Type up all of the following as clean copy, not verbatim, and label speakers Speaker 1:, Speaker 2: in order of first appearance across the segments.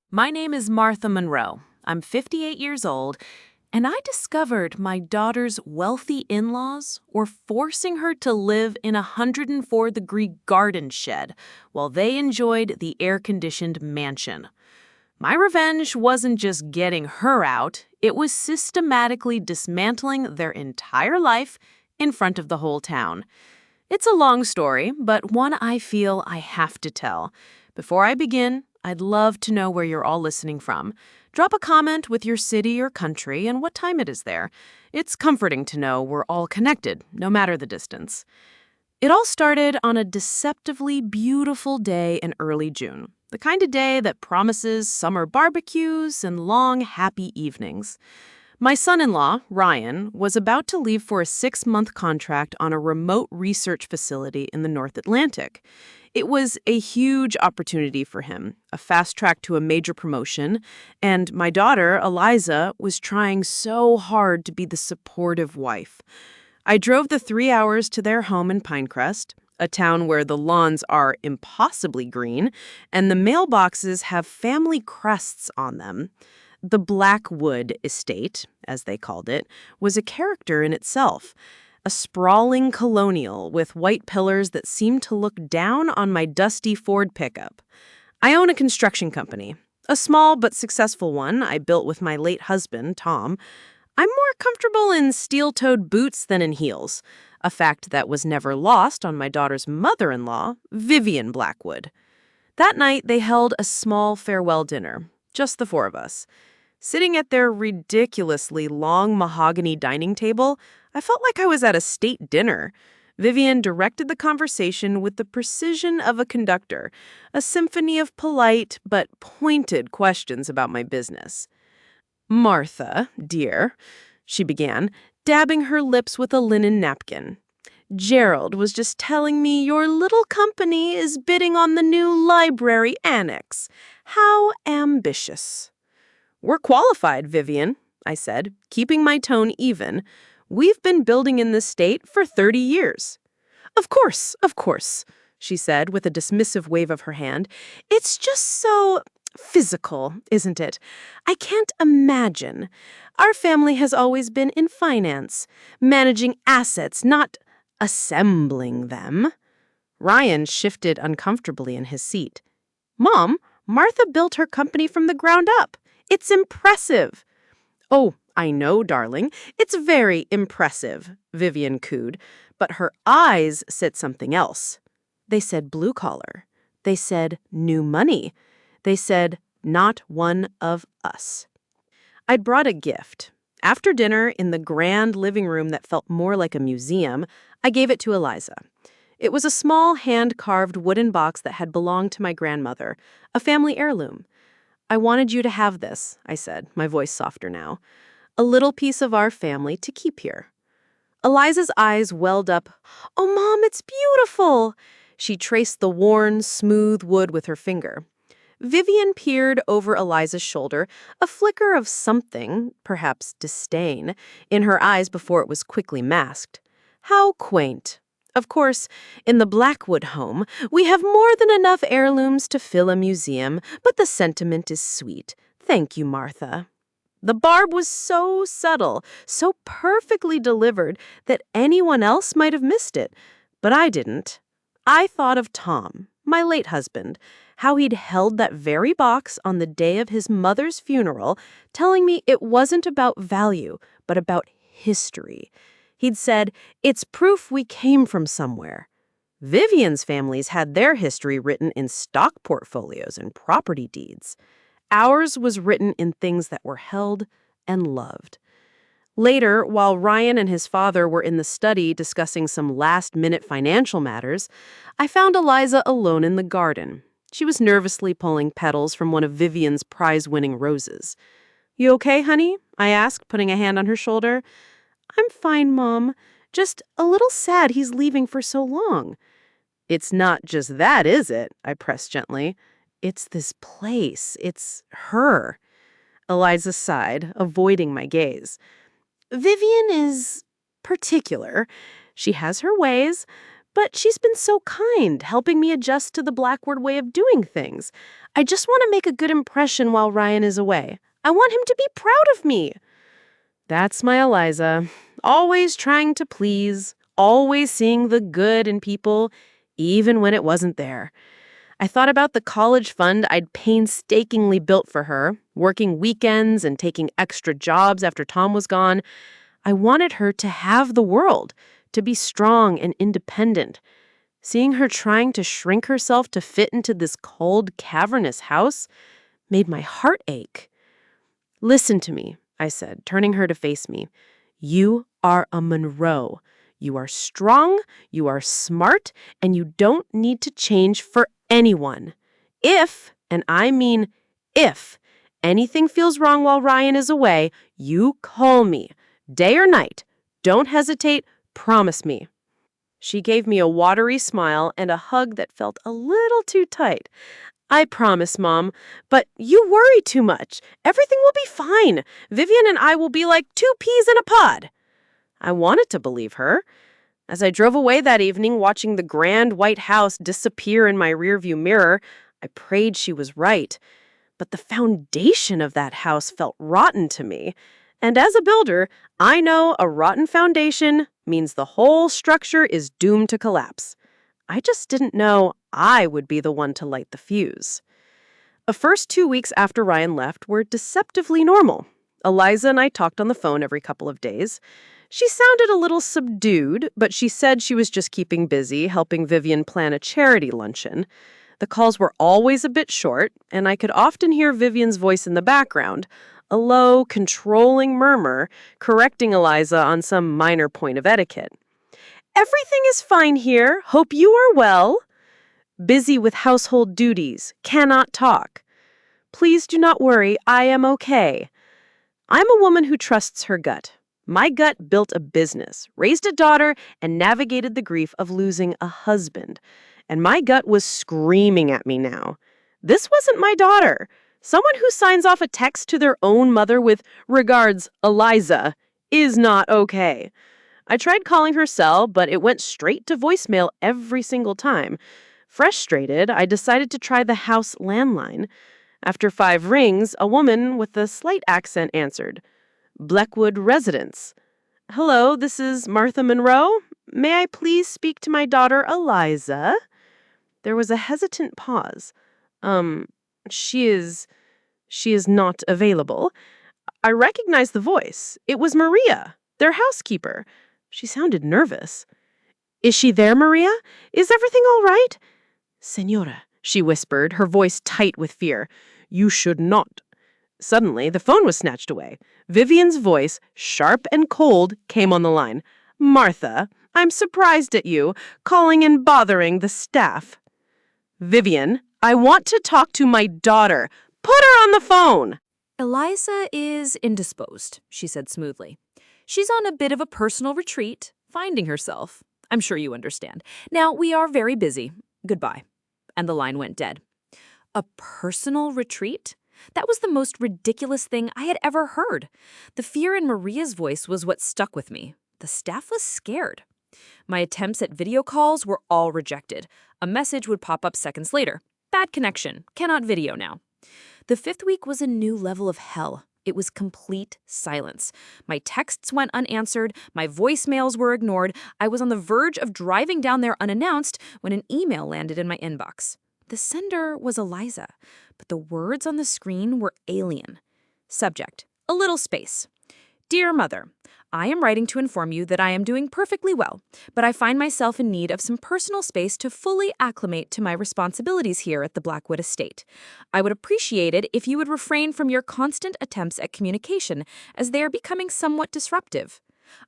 Speaker 1: My name is Martha Monroe. I'm 58 years old, and I discovered my daughter's wealthy in-laws were forcing her to live in a 104-degree garden shed while they enjoyed the air-conditioned mansion. My revenge wasn't just getting her out, it was systematically dismantling their entire life in front of the whole town. It's a long story, but one I feel I have to tell. Before I begin, I'd love to know where you're all listening from. Drop a comment with your city or country and what time it is there. It's comforting to know we're all connected, no matter the distance. It all started on a deceptively beautiful day in early June, the kind of day that promises summer barbecues and long, happy evenings. My son-in-law, Ryan, was about to leave for a 6-month contract on a remote research facility in the North Atlantic. It was a huge opportunity for him, a fast track to a major promotion, and my daughter, Eliza, was trying so hard to be the supportive wife. I drove the 3 hours to their home in Pinecrest, a town where the lawns are impossibly green, and the mailboxes have family crests on them. The Blackwood estate, as they called it, was a character in itself. A sprawling colonial with white pillars that seemed to look down on my dusty Ford pickup. I own a construction company, a small but successful one I built with my late husband, Tom. I'm more comfortable in steel-toed boots than in heels, a fact that was never lost on my daughter's mother-in-law, Vivian Blackwood. That night, they held a small farewell dinner, just the 4 of us. Sitting at their ridiculously long mahogany dining table, I felt like I was at a state dinner. Vivian directed the conversation with the precision of a conductor, a symphony of polite but pointed questions about my business. "Martha, dear," she began, dabbing her lips with a linen napkin. "Gerald was just telling me your little company is bidding on the new library annex. How ambitious." "We're qualified, Vivian," I said, keeping my tone even. "We've been building in this state for 30 years. Of course, she said with a dismissive wave of her hand. "It's just so physical, isn't it? I can't imagine. Our family has always been in finance, managing assets, not assembling them." Ryan shifted uncomfortably in his seat. "Mom, Martha built her company from the ground up. It's impressive." "Oh, I know, darling. It's very impressive," Vivian cooed, but her eyes said something else. They said blue collar. They said new money. They said not one of us. I'd brought a gift. After dinner, in the grand living room that felt more like a museum, I gave it to Eliza. It was a small hand-carved wooden box that had belonged to my grandmother, a family heirloom. "I wanted you to have this," I said, my voice softer now. "A little piece of our family to keep here." Eliza's eyes welled up. "Oh, Mom, it's beautiful!" She traced the worn, smooth wood with her finger. Vivian peered over Eliza's shoulder, a flicker of something, perhaps disdain, in her eyes before it was quickly masked. "How quaint. Of course, in the Blackwood home, we have more than enough heirlooms to fill a museum, but the sentiment is sweet. Thank you, Martha." The barb was so subtle, so perfectly delivered that anyone else might have missed it, but I didn't. I thought of Tom, my late husband, how he'd held that very box on the day of his mother's funeral, telling me it wasn't about value, but about history. He'd said, "It's proof we came from somewhere." Vivian's families had their history written in stock portfolios and property deeds. Ours was written in things that were held and loved. Later, while Ryan and his father were in the study discussing some last-minute financial matters, I found Eliza alone in the garden. She was nervously pulling petals from one of Vivian's prize-winning roses. "You okay, honey?" I asked, putting a hand on her shoulder. "I'm fine, Mom. Just a little sad he's leaving for so long." "It's not just that, is it?" I pressed gently. "It's this place. It's her." Eliza sighed, avoiding my gaze. "Vivian is particular. She has her ways,
Speaker 2: but she's been so kind, helping me adjust to the Blackwood way of doing things. I just want to make a good impression while Ryan is away. I want him to be proud of me. That's my Eliza. Always trying to please, always seeing the good in people, even when it wasn't there. I thought about the college fund I'd painstakingly built for her, working weekends and taking extra jobs after Tom was gone. I wanted her to have the world, to be strong and independent. Seeing her trying to shrink herself to fit into this cold, cavernous house made my heart ache. "Listen to me," I said, turning her to face me. "You are a Monroe. You are strong, you are smart, and you don't need to change for anyone. If, and I mean if, anything feels wrong while Ryan is away, you call me. Day or night. Don't hesitate. Promise me." She gave me a watery smile and a hug that felt a little too tight. "I promise, Mom, but you worry too much. Everything will be fine. Vivian and I will be like two peas in a pod." I wanted to believe her. As I drove away that evening, watching the grand white house disappear in my rearview mirror, I prayed she was right. But the foundation of that house felt rotten to me. And as a builder, I know a rotten foundation means the whole structure is doomed to collapse. I just didn't know I would be the one to light the fuse. The first 2 weeks after Ryan left were deceptively normal. Eliza and I talked on the phone every couple of days. She sounded a little subdued, but she said she was just keeping busy, helping Vivian plan a charity luncheon. The calls were always a bit short, and I could often hear Vivian's voice in the background, a low, controlling murmur, correcting Eliza on some minor point of etiquette. "Everything is fine here. Hope you are well." "Busy with household duties. Cannot talk." "Please do not worry. I am okay." I'm a woman who trusts her gut. My gut built a business, raised a daughter, and navigated the grief of losing a husband. And my gut was screaming at me now. This wasn't my daughter. Someone who signs off a text to their own mother with "Regards, Eliza," is not okay. I tried calling her cell, but it went straight to voicemail every single time. Frustrated, I decided to try the house landline. After 5 rings, a woman with a slight accent answered. "Blackwood Residence." "Hello, this is Martha Monroe. May I please speak to my daughter Eliza?" There was a hesitant pause. She is not available." I recognized the voice. It was Maria, their housekeeper. She sounded nervous. "Is she there, Maria? Is everything all right?" "Señora," she whispered, her voice tight with fear. "You should not." Suddenly, the phone was snatched away. Vivian's voice, sharp and cold, came on the line. "Martha, I'm surprised at you, calling and bothering the staff." "Vivian, I want to talk to my daughter. Put her on the phone."
Speaker 1: Eliza is indisposed, she said smoothly. She's on a bit of a personal retreat, finding herself. I'm sure you understand. Now, we are very busy. Goodbye. And the line went dead. A personal retreat? That was the most ridiculous thing I had ever heard. The fear in Maria's voice was what stuck with me. The staff was scared. My attempts at video calls were all rejected. A message would pop up seconds later. Bad connection. Cannot video now. The 5th week was a new level of hell. It was complete silence. My texts went unanswered. My voicemails were ignored. I was on the verge of driving down there unannounced when an email landed in my inbox. The sender was Eliza, but the words on the screen were alien. Subject: a little space. Dear Mother, I am writing to inform you that I am doing perfectly well, but I find myself in need of some personal space to fully acclimate to my responsibilities here at the Blackwood estate. I would appreciate it if you would refrain from your constant attempts at communication, as they are becoming somewhat disruptive.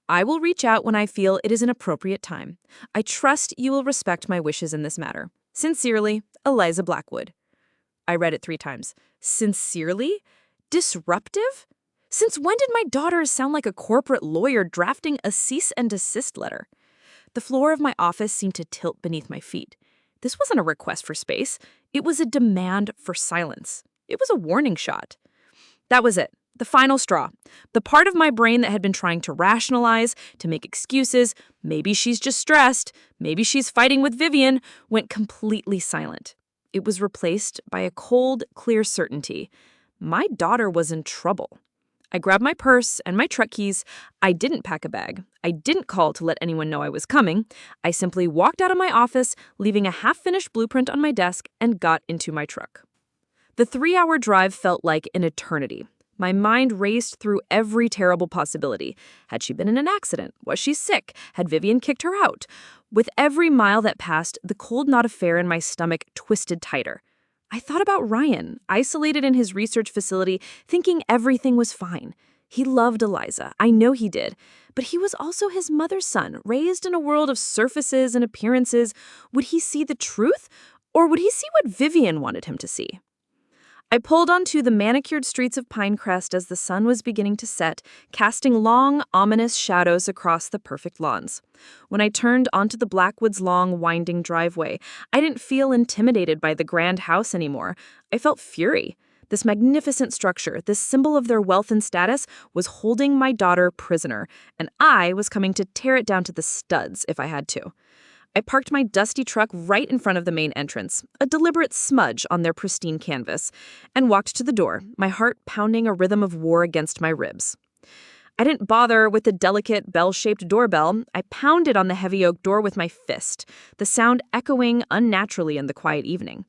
Speaker 1: I will reach out when I feel it is an appropriate time. I trust you will respect my wishes in this matter. Sincerely, Eliza Blackwood. I read it 3 times. Sincerely? Disruptive? Since when did my daughter sound like a corporate lawyer drafting a cease and desist letter? The floor of my office seemed to tilt beneath my feet. This wasn't a request for space. It was a demand for silence. It was a warning shot. That was it.
Speaker 3: The final straw. The part of my brain that had been trying to rationalize, to make excuses, maybe she's just stressed, maybe she's fighting with Vivian, went completely silent. It was replaced by a cold, clear certainty. My daughter was in trouble. I grabbed my purse and my truck keys. I didn't pack a bag. I didn't call to let anyone know I was coming. I simply walked out of my office, leaving a half-finished blueprint on my desk, and got into my truck. The 3-hour drive felt like an eternity. My mind raced through every terrible possibility. Had she been in an accident? Was she sick? Had Vivian kicked her out? With every mile that passed, the cold knot of fear in my stomach twisted tighter. I thought about Ryan, isolated in his research facility, thinking everything was fine. He loved Eliza, I know he did, but he was also his mother's son, raised in a world of surfaces and appearances. Would he see the truth, or would he see what Vivian wanted him to see? I pulled onto the manicured streets of Pinecrest as the sun was beginning to set, casting long, ominous shadows across the perfect lawns. When I turned onto the Blackwood's long, winding driveway, I didn't feel intimidated by the grand house anymore. I felt fury. This magnificent structure, this symbol of their wealth and status, was holding my daughter prisoner, and I was coming to tear it down to the studs if I had to. I parked my dusty truck right in front of the main entrance, a deliberate smudge on their pristine canvas, and walked to the door, my heart pounding a rhythm of war against my ribs. I didn't bother with the delicate bell-shaped doorbell. I pounded on the heavy oak door with my fist, the sound echoing unnaturally in the quiet evening.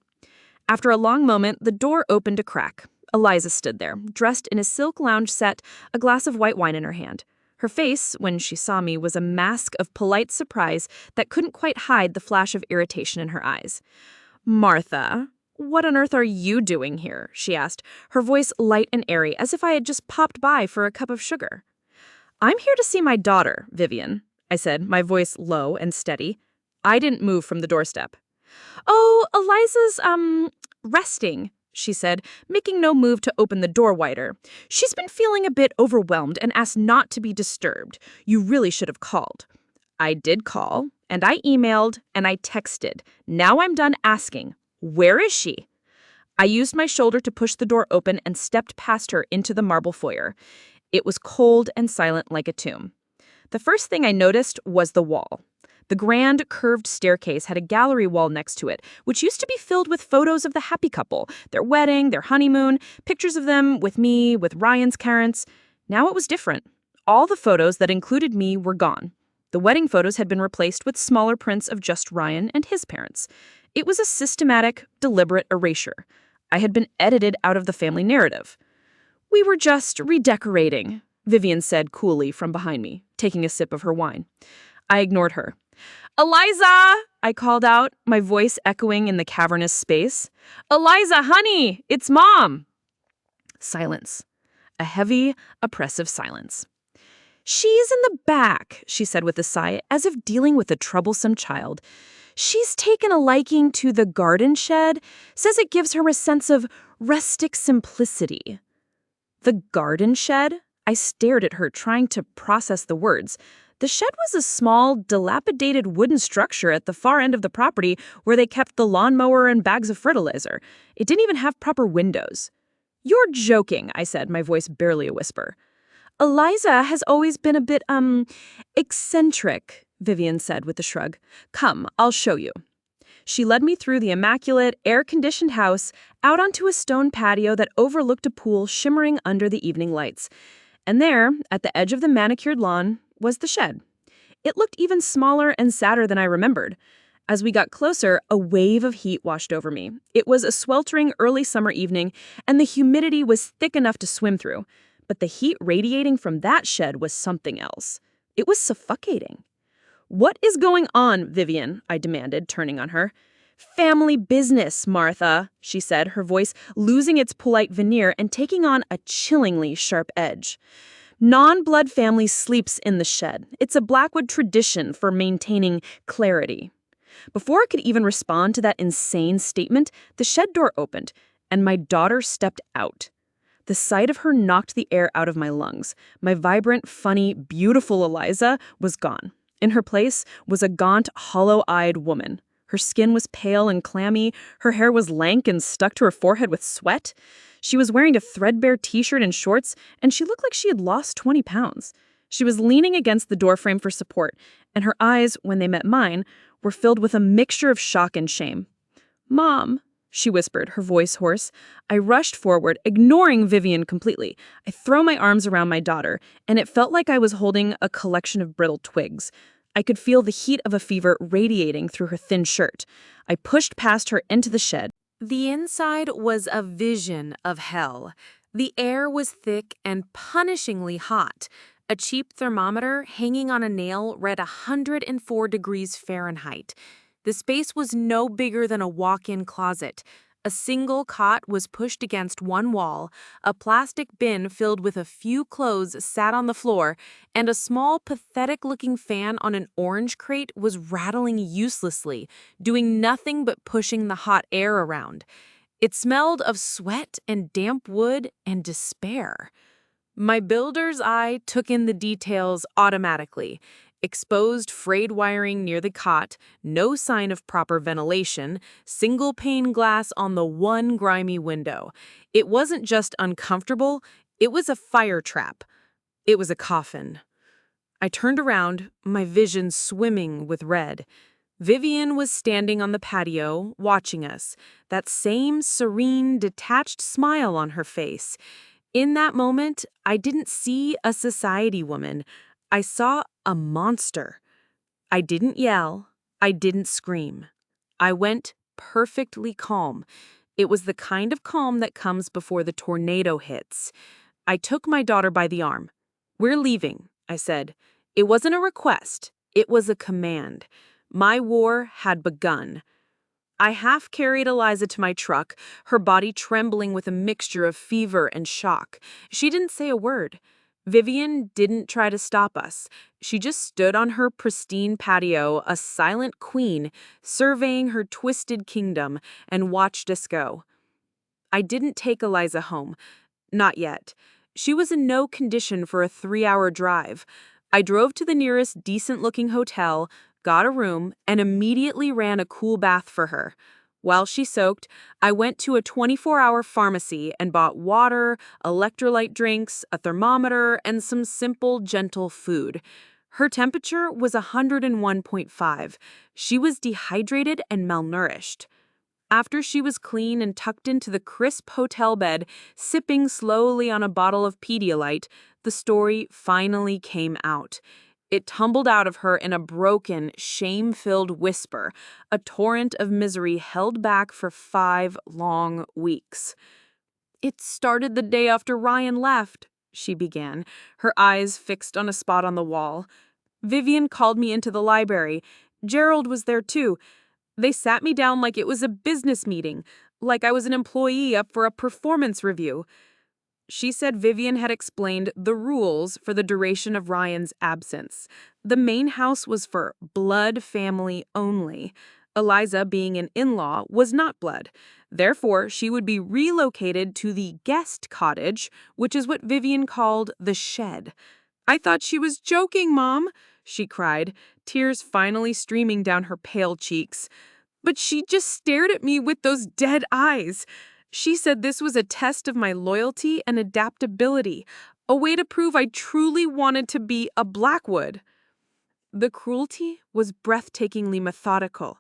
Speaker 3: After a long moment, the door opened a crack. Eliza stood there, dressed in a silk lounge set, a glass of white wine in her hand. Her face, when she saw me, was a mask of polite surprise that couldn't quite hide the flash of irritation in her eyes. "Martha, what on earth are you doing here?" she asked, her voice light and airy, as if I had just popped by for a cup of sugar. "I'm here to see my daughter, Vivian," I said, my voice low and steady. I didn't move from the doorstep. "Oh, Eliza's, resting," she said, making no move to open the door wider. "She's been feeling a bit overwhelmed and asked not to be disturbed. You really should have called." I did call, and I emailed, and I texted. Now I'm done asking. Where is she? I used my shoulder to push the door open and stepped past her into the marble foyer. It was cold and silent like a tomb. The first thing I noticed was the wall. The grand, curved staircase had a gallery wall next to it, which used to be filled with photos of the happy couple, their wedding, their honeymoon, pictures of them with me, with Ryan's parents. Now it was different. All the photos that included me were gone. The wedding photos had been replaced with smaller prints of just Ryan and his parents. It was a systematic, deliberate erasure. I had been edited out of the family narrative. "We were just redecorating," Vivian said coolly from behind me, taking a sip of her wine. I ignored her. "Eliza!" I called out, my voice echoing in the cavernous space. "Eliza, honey, it's Mom!" Silence. A heavy, oppressive silence. "She's in the back," she said with a sigh, as if dealing with a troublesome child. "She's taken a liking to the garden shed, says it gives her a sense of rustic simplicity." The garden shed? I stared at her, trying to process the words. The shed was a small, dilapidated wooden structure at the far end of the property where they kept the lawnmower and bags of fertilizer. It didn't even have proper windows. "You're joking," I said, my voice barely a whisper. "Eliza has always been a bit, eccentric," Vivian said with a shrug. "Come, I'll show you." She led me through the immaculate, air-conditioned house, out onto a stone patio that overlooked a pool shimmering under the evening lights. And there, at the edge of the manicured lawn, was the shed. It looked even smaller and sadder than I remembered. As we got closer, a wave of heat washed over me. It was a sweltering early summer evening, and the humidity was thick enough to swim through. But the heat radiating from that shed was something else. It was suffocating. "What is going on, Vivian?" I demanded, turning on her. "Family business, Martha," she said, her voice losing its polite veneer and taking on a chillingly sharp edge. "Non-blood family sleeps in the shed. It's a Blackwood tradition for maintaining clarity." Before I could even respond to that insane statement, the shed door opened, and my daughter stepped out. The sight of her knocked the air out of my lungs. My vibrant, funny, beautiful Eliza was gone. In her place was a gaunt, hollow-eyed woman. Her skin was pale and clammy, her hair was lank and stuck to her forehead with sweat. She was wearing a threadbare t-shirt and shorts, and she looked like she had lost 20 pounds. She was leaning against the doorframe for support, and her eyes, when they met mine, were filled with a mixture of shock and shame. "Mom," she whispered, her voice hoarse. I rushed forward, ignoring Vivian completely. I threw my arms around my daughter, and it felt like I was holding a collection of brittle twigs. I could feel the heat of a fever radiating through her thin shirt. I pushed past her into the shed.
Speaker 1: The inside was a vision of hell. The air was thick and punishingly hot. A cheap thermometer hanging on a nail read 104 degrees Fahrenheit. The space was no bigger than a walk-in closet. A single cot was pushed against one wall, a plastic bin filled with a few clothes sat on the floor, and a small, pathetic-looking fan on an orange crate was rattling uselessly, doing nothing but pushing the hot air around. It smelled of sweat and damp wood and despair. My builder's eye took in the details automatically. Exposed frayed wiring near the cot, no sign of proper ventilation, single pane glass on the one grimy window. It wasn't just uncomfortable, it was a fire trap. It was a coffin. I turned around, my vision swimming with red. Vivian was standing on the patio, watching us, that same serene, detached smile on her face. In that moment, I didn't see a society woman. I saw a monster. I didn't yell. I didn't scream. I went perfectly calm. It was the kind of calm that comes before the tornado hits. I took my daughter by the arm. "We're leaving," I said. It wasn't a request. It was a command. My war had begun. I half carried Eliza to my truck, her body trembling with a mixture of fever and shock. She didn't say a word. Vivian didn't try to stop us. She just stood on her pristine patio, a silent queen, surveying her twisted kingdom, and watched us go. I didn't take Eliza home. Not yet. She was in no condition for a 3-hour drive. I drove to the nearest decent-looking hotel, got a room, and immediately ran a cool bath for her. While she soaked, I went to a 24-hour pharmacy and bought water, electrolyte drinks, a thermometer, and some simple, gentle food. Her temperature was 101.5. She was dehydrated and malnourished. After she was clean and tucked into the crisp hotel bed, sipping slowly on a bottle of Pedialyte, the story finally came out. It tumbled out of her in a broken, shame-filled whisper, a torrent of misery held back for 5 long weeks. "It started the day after Ryan left," she began, her eyes fixed on a spot on the wall. "Vivian called me into the library. Gerald was there too. They sat me down like it was a business meeting, like I was an employee up for a performance review. She said Vivian had explained the rules for the duration of Ryan's absence. The main house was for blood family only. Eliza, being an in-law, was not blood. Therefore, she would be relocated to the guest cottage, which is what Vivian called the shed. "I thought she was joking, Mom," she cried, tears finally streaming down her pale cheeks. "But she just stared at me with those dead eyes. She said this was a test of my loyalty and adaptability, a way to prove I truly wanted to be a Blackwood." The cruelty was breathtakingly methodical.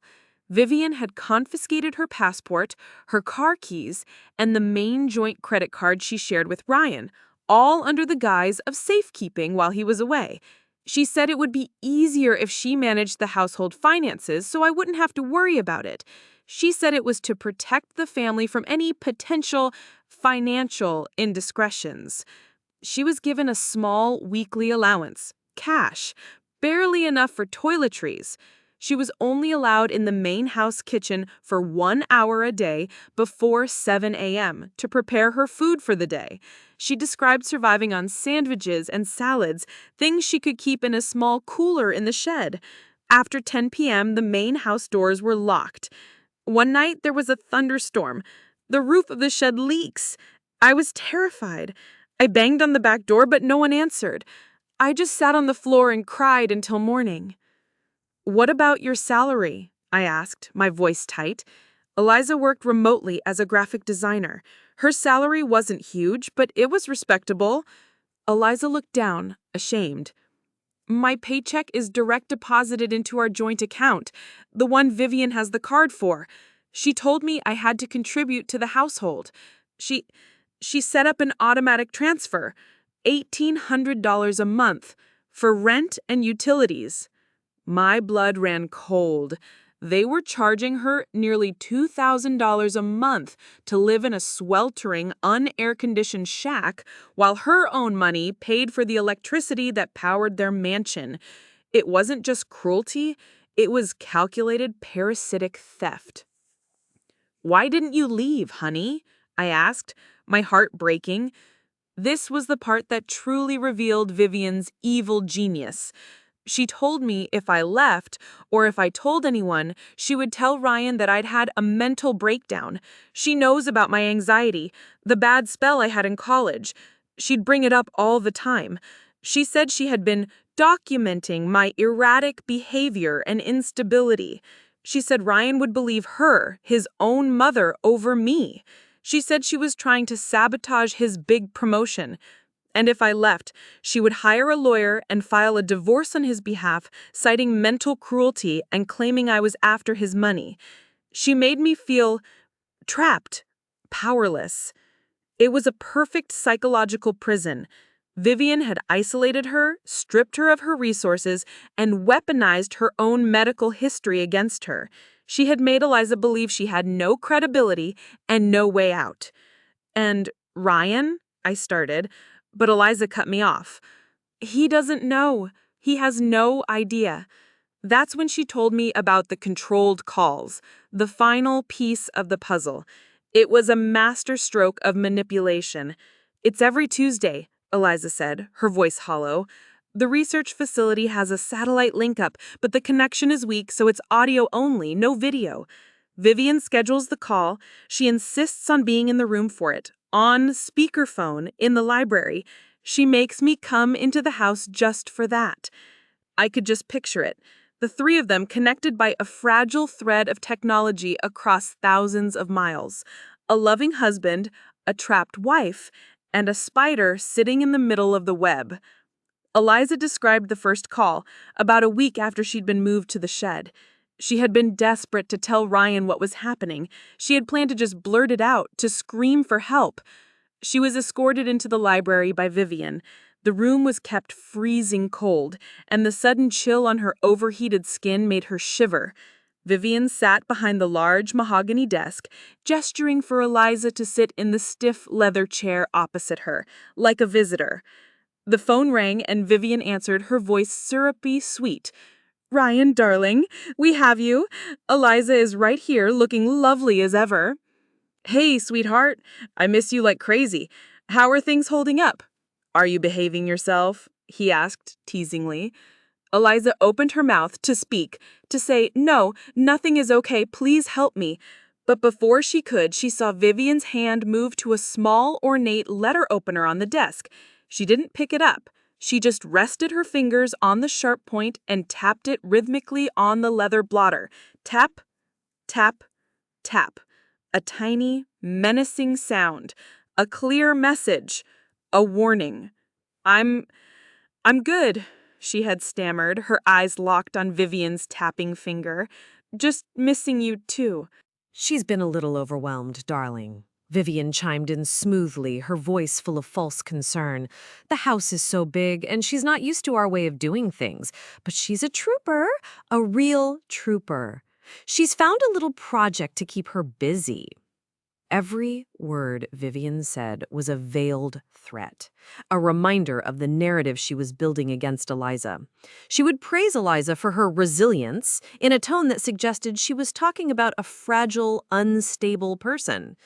Speaker 1: Vivian had confiscated her passport, her car keys, and the main joint credit card she shared with Ryan, all under the guise of safekeeping while he was away. She said it would be easier if she managed the household finances so I wouldn't have to worry about it. She said it was to protect the family from any potential financial indiscretions. She was given a small weekly allowance, cash, barely enough for toiletries. She was only allowed in the main house kitchen for 1 hour a day before 7 a.m. to prepare her food for the day. She described surviving on sandwiches and salads, things she could keep in a small cooler in the shed. After 10 p.m., the main house doors were locked. One night, there was a thunderstorm. The roof of the shed leaks. I was terrified. I banged on the back door, but no one answered. I just sat on the floor and cried until morning. "What about your salary?"
Speaker 3: I asked, my voice tight. Eliza worked remotely as a graphic designer. Her salary wasn't huge, but it was respectable. Eliza looked down, ashamed. My paycheck is direct deposited into our joint account, the one Vivian has the card for. She told me I had to contribute to the household. She set up an automatic transfer, $1,800 a month, for rent and utilities. My blood ran cold. They were charging her nearly $2,000 a month to live in a sweltering, unair-conditioned shack, while her own money paid for the electricity that powered their mansion. It wasn't just cruelty, it was calculated parasitic theft. "Why didn't you leave, honey?" I asked, my heart breaking. This was the part that truly revealed Vivian's evil genius. She told me if I left, or if I told anyone, she would tell Ryan that I'd had a mental breakdown. She knows about my anxiety, the bad spell I had in college. She'd bring it up all the time. She said she had been documenting my erratic behavior and instability. She said Ryan would believe her, his own mother, over me. She said she was trying to sabotage his big promotion. And if I left, she would hire a lawyer and file a divorce on his behalf, citing mental cruelty and claiming I was after his money. She made me feel trapped, powerless. It was a perfect psychological prison. Vivian had isolated her, stripped her of her resources, and weaponized her own medical history against her. She had made Eliza believe she had no credibility and no way out. And Ryan, I started, but Eliza cut me off. He doesn't know. He has no idea. That's when she told me about the controlled calls, the final piece of the puzzle. It was a masterstroke of manipulation. "It's every Tuesday," Eliza said, her voice hollow. "The research facility has a satellite link up, but the connection is weak, so it's audio only, no video. Vivian schedules the call. She insists on being in the room for it, on speakerphone, in the library. She makes me come into the house just for that." I could just picture it. The three of them connected by a fragile thread of technology across thousands of miles. A loving husband, a trapped wife, and a spider sitting in the middle of the web. Eliza described the first call, about a week after she'd been moved to the shed. She had been desperate to tell Ryan what was happening. She had planned to just blurt it out, to scream for help. She was escorted into the library by Vivian. The room was kept freezing cold, and the sudden chill on her overheated skin made her shiver. Vivian sat behind the large mahogany desk, gesturing for Eliza to sit in the stiff leather chair opposite her, like a visitor. The phone rang and Vivian answered, her voice syrupy sweet. "Ryan, darling, we have you. Eliza is right here, looking lovely as ever." "Hey, sweetheart. I miss you like crazy. How are things holding up? Are you behaving yourself?" he asked teasingly. Eliza opened her mouth to speak, to say, "No, nothing is okay, please help me." But before she could, she saw Vivian's hand move to a small, ornate letter opener on the desk. She didn't pick it up. She just rested her fingers on the sharp point and tapped it rhythmically on the leather blotter. Tap, tap, tap. A tiny, menacing sound. A clear message. A warning. I'm good," she had stammered, her eyes locked on Vivian's tapping finger. "Just missing you, too."
Speaker 1: She's been a little overwhelmed, darling. Vivian chimed in smoothly, her voice full of false concern. "The house is so big, and she's not used to our way of doing things. But she's a trooper, a real trooper. She's found a little project to keep her busy." Every word Vivian said was a veiled threat, a reminder of the narrative she was building against Eliza. She would praise Eliza for her resilience in a tone that suggested she was talking about a fragile, unstable person.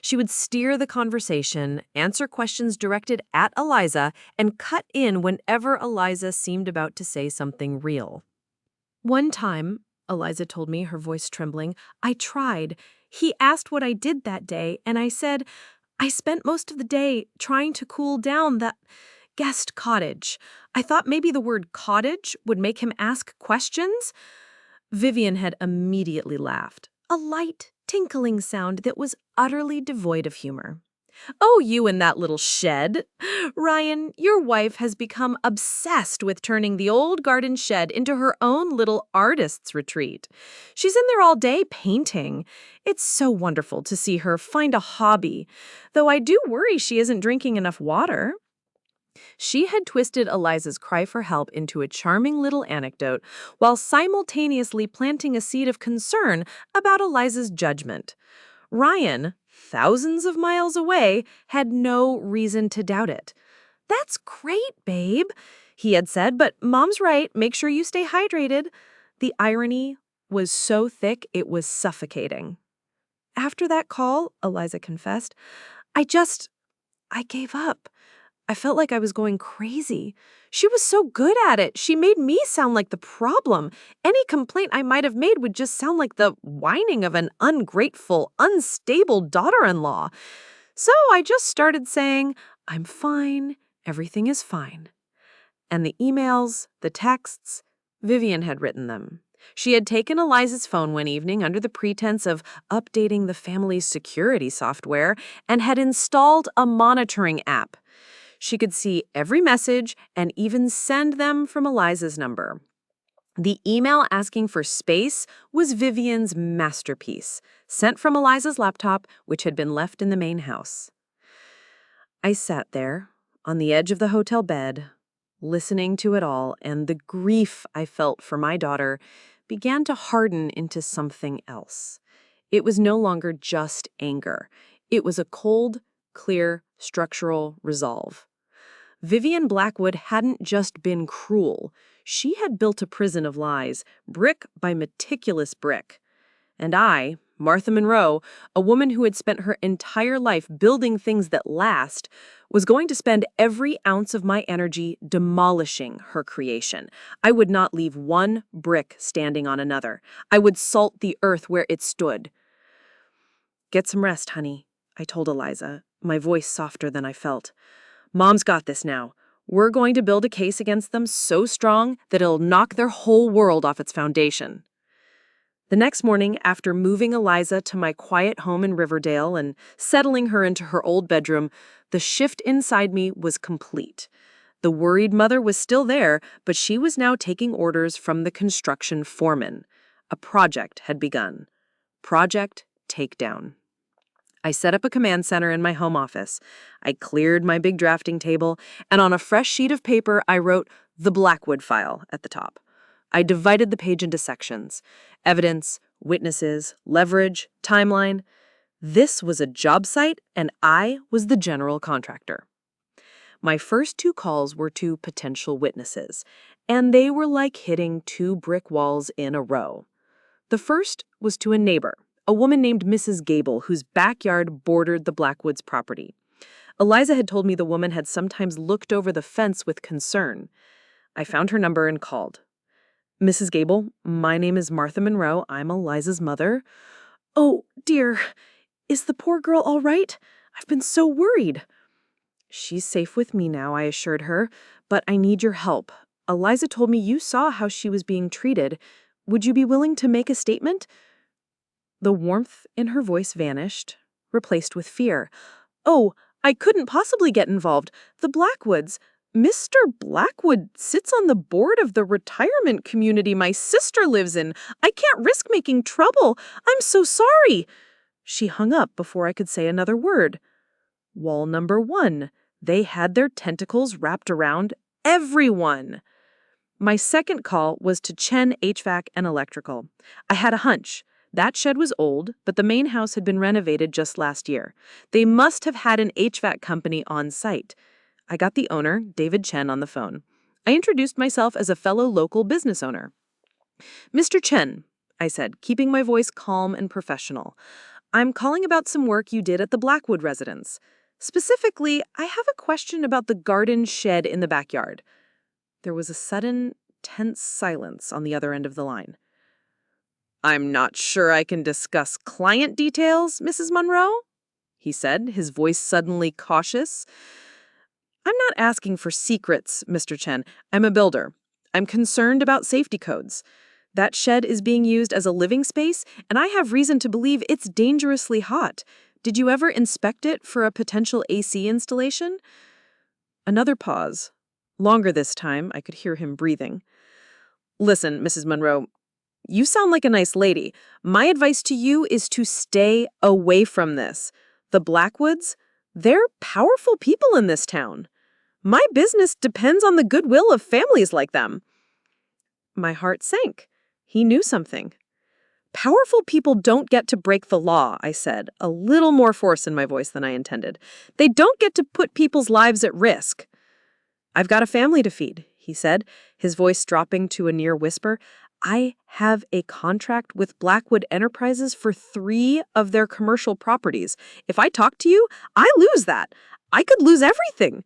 Speaker 1: She would steer the conversation, answer questions directed at Eliza, and cut in whenever Eliza seemed about to say something real. "One time," Eliza told me, her voice trembling, "I tried. He asked what I did that day, and I said, I spent most of the day trying to cool down that guest cottage. I thought maybe the word cottage would make him ask questions.
Speaker 3: Vivian had immediately laughed, a light, tinkling sound that was utterly devoid of humor. Oh, you and that little shed. Ryan, your wife has become obsessed with turning the old garden shed into her own little artist's retreat. She's in there all day painting. It's so wonderful to see her find a hobby, though I do worry she isn't drinking enough water. She had twisted Eliza's cry for help into a charming little anecdote while simultaneously planting a seed of concern about Eliza's judgment. Ryan, thousands of miles away, had no reason to doubt it. "That's great, babe," he had said, "but Mom's right. Make sure you stay hydrated." The irony was so thick it was suffocating. "After that call," Eliza confessed, I gave up. I felt like I was going crazy. She was so good at it. She made me sound like the problem. Any complaint I might have made would just sound like the whining of an ungrateful, unstable daughter-in-law. So I just started saying, "I'm fine. Everything is fine." And the emails, the texts, Vivian had written them. She had taken Eliza's phone one evening under the pretense of updating the family's security software and had installed a monitoring app. She could see every message and even send them from Eliza's number. The email asking for space was Vivian's masterpiece, sent from Eliza's laptop, which had been left in the main house. I sat there, on the edge of the hotel bed, listening to it all, and the grief I felt for my daughter began to harden into something else. It was no longer just anger. It was a cold, clear, structural resolve. Vivian Blackwood hadn't just been cruel. She had built a prison of lies, brick by meticulous brick. And I, Martha Monroe, a woman who had spent her entire life building things that last, was going to spend every ounce of my energy demolishing her creation. I would not leave one brick standing on another. I would salt the earth where it stood. "Get some rest, honey," I told Eliza, my voice softer than I felt. "Mom's got this now. We're going to build a case against them so strong that it'll knock their whole world off its foundation." The next morning, after moving Eliza to my quiet home in Riverdale and settling her into her old bedroom, the shift inside me was complete. The worried mother was still there, but she was now taking orders from the construction foreman. A project had begun. Project Takedown. I set up a command center in my home office. I cleared my big drafting table, and on a fresh sheet of paper, I wrote "The Blackwood File" at the top. I divided the page into sections: evidence, witnesses, leverage, timeline. This was a job site, and I was the general contractor. My first two calls were to potential witnesses, and they were like hitting two brick walls in a row. The first was to a neighbor, a woman named Mrs. Gable, whose backyard bordered the Blackwoods' property. Eliza had told me the woman had sometimes looked over the fence with concern. I found her number and called. "Mrs. Gable, my name is Martha Monroe. I'm Eliza's mother." "Oh, dear. Is the poor girl all right? I've been so worried." "She's safe with me now," I assured her, "but I need your help. Eliza told me you saw how she was being treated. Would you be willing to make a statement?" The warmth in her voice vanished, replaced with fear. "Oh, I couldn't possibly get involved. The Blackwoods. Mr. Blackwood sits on the board of the retirement community my sister lives in. I can't risk making trouble. I'm so sorry." She hung up before I could say another word. Wall number 1. They had their tentacles wrapped around everyone. My second call was to Chen HVAC and Electrical. I had a hunch. That shed was old, but the main house had been renovated just last year. They must have had an HVAC company on site. I got the owner, David Chen, on the phone. I introduced myself as a fellow local business owner. "Mr. Chen," I said, keeping my voice calm and professional, "I'm calling about some work you did at the Blackwood residence. Specifically, I have a question about the garden shed in the backyard." There was a sudden, tense silence on the other end of the line. "I'm not sure I can discuss client details, Mrs. Monroe," he said, his voice suddenly cautious. "I'm not asking for secrets, Mr. Chen. I'm a builder. I'm concerned about safety codes. That shed is being used as a living space, and I have reason to believe it's dangerously hot. Did you ever inspect it for a potential AC installation?" Another pause. Longer this time, I could hear him breathing. "Listen, Mrs. Monroe, you sound like a nice lady. My advice to you is to stay away from this. The Blackwoods, they're powerful people in this town. My business depends on the goodwill of families like them." My heart sank. He knew something. "Powerful people don't get to break the law," I said, a little more force in my voice than I intended. "They don't get to put people's lives at risk." "I've got a family to feed," he said, his voice dropping to a near whisper. "I have a contract with Blackwood Enterprises for 3 of their commercial properties. If I talk to you, I lose that. I could lose everything.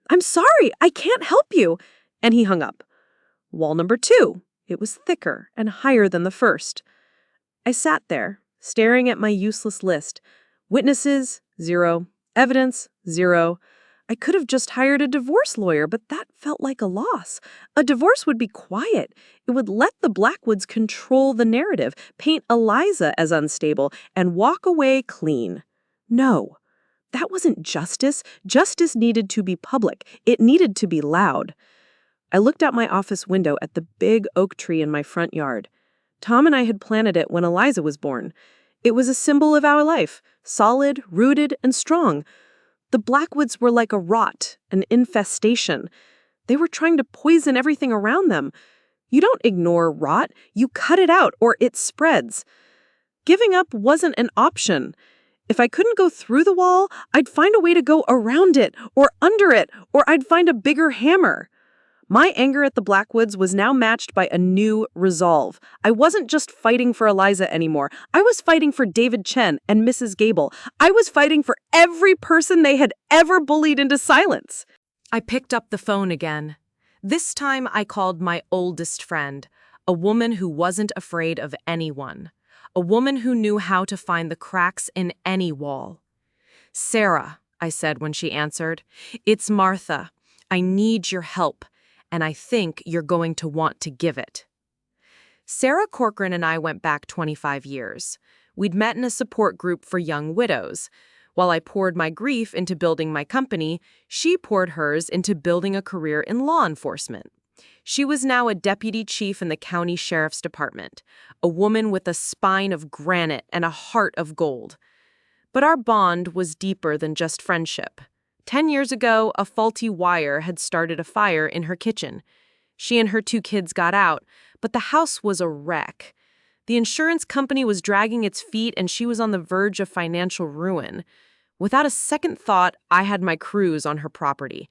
Speaker 3: I'm sorry, I can't help you." And he hung up. Wall number 2. It was thicker and higher than the first. I sat there, staring at my useless list. Witnesses, 0. Evidence, 0. I could have just hired a divorce lawyer, but that felt like a loss. A divorce would be quiet. It would let the Blackwoods control the narrative, paint Eliza as unstable, and walk away clean. No, that wasn't justice. Justice needed to be public. It needed to be loud. I looked out my office window at the big oak tree in my front yard. Tom and I had planted it when Eliza was born. It was a symbol of our life, solid, rooted, and strong. The Blackwoods were like a rot, an infestation. They were trying to poison everything around them. You don't ignore rot, you cut it out or it spreads. Giving up wasn't an option. If I couldn't go through the wall, I'd find a way to go around it, or under it, or I'd find a bigger hammer. My anger at the Blackwoods was now matched by a new resolve. I wasn't just fighting for Eliza anymore. I was fighting for David Chen and Mrs. Gable. I was fighting for every person they had ever bullied into silence. I picked up the phone again. This time I called my oldest friend, a woman who wasn't afraid of anyone, a woman who knew how to find the cracks in any wall. "Sarah," I said when she answered, "it's Martha. I need your help. And I think you're going to want to give it." Sarah Corcoran and I went back 25 years. We'd met in a support group for young widows. While I poured my grief into building my company, she poured hers into building a career in law enforcement. She was now a deputy chief in the county sheriff's department, a woman with a spine of granite and a heart of gold. But our bond was deeper than just friendship. 10 years ago, a faulty wire had started a fire in her kitchen. She and her 2 kids got out, but the house was a wreck. The insurance company was dragging its feet, and she was on the verge of financial ruin. Without a second thought, I had my crews on her property.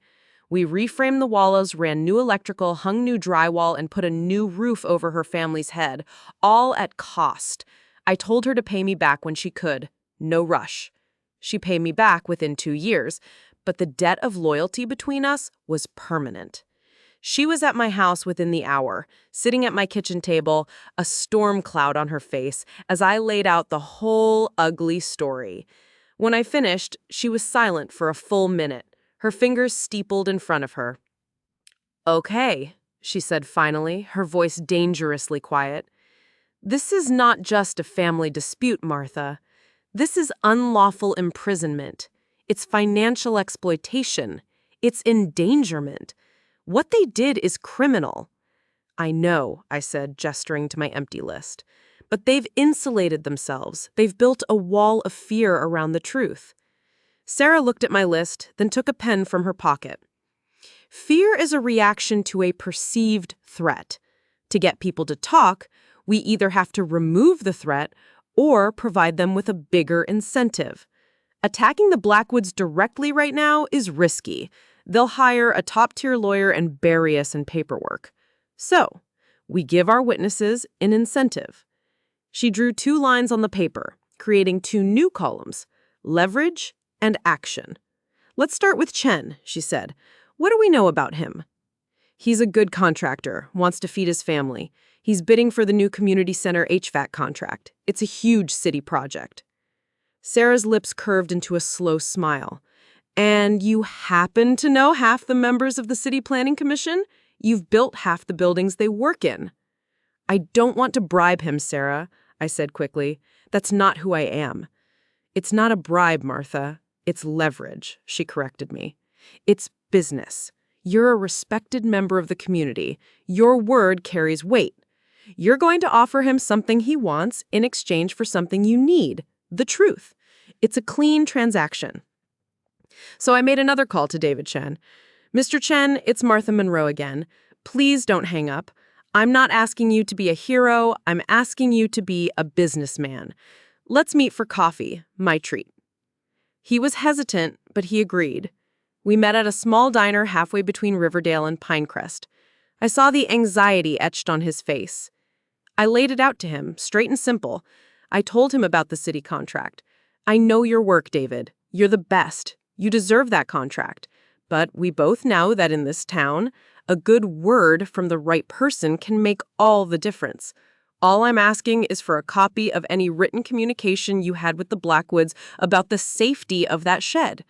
Speaker 3: We reframed the walls, ran new electrical, hung new drywall, and put a new roof over her family's head, all at cost. I told her to pay me back when she could. No rush. She paid me back within 2 years. But the debt of loyalty between us was permanent. She was at my house within the hour, sitting at my kitchen table, a storm cloud on her face, as I laid out the whole ugly story. When I finished, she was silent for a full minute, her fingers steepled in front of her. "Okay," she said finally, her voice dangerously quiet. "This is not just a family dispute, Martha. This is unlawful imprisonment. It's financial exploitation. It's endangerment. What they did is criminal." "I know," I said, gesturing to my empty list. "But they've insulated themselves. They've built a wall of fear around the truth." Sarah looked at my list, then took a pen from her pocket. "Fear is a reaction to a perceived threat. To get people to talk, we either have to remove the threat or provide them with a bigger incentive. Attacking the Blackwoods directly right now is risky. They'll hire a top-tier lawyer and bury us in paperwork. So, we give our witnesses an incentive." She drew 2 lines on the paper, creating 2 new columns, leverage and action. "Let's start with Chen," she said. "What do we know about him?" "He's a good contractor, wants to feed his family. He's bidding for the new community center HVAC contract. It's a huge city project." Sarah's lips curved into a slow smile. "And you happen to know half the members of the City Planning Commission? You've built half the buildings they work in."
Speaker 2: I don't want to bribe him, Sarah, I said quickly. That's not who I am. It's not a bribe, Martha. It's leverage, she corrected me. It's business. You're a respected member of the community. Your word carries weight. You're going to offer him something he wants in exchange for something you need, the truth. It's a clean transaction. So I made another call to David Chen. Mr. Chen, it's Martha Monroe again. Please don't hang up. I'm not asking you to be a hero. I'm asking you to be a businessman. Let's meet for coffee, my treat. He was hesitant, but he agreed. We met at a small diner halfway between Riverdale and Pinecrest. I saw the anxiety etched on his face. I laid it out to him, straight and simple. I told him about the city contract. I know your work, David. You're the best. You deserve that contract. But we both know that in this town, a good word from the right person can make all the difference. All I'm asking is for a copy of any written communication you had with the Blackwoods about the safety of that shed.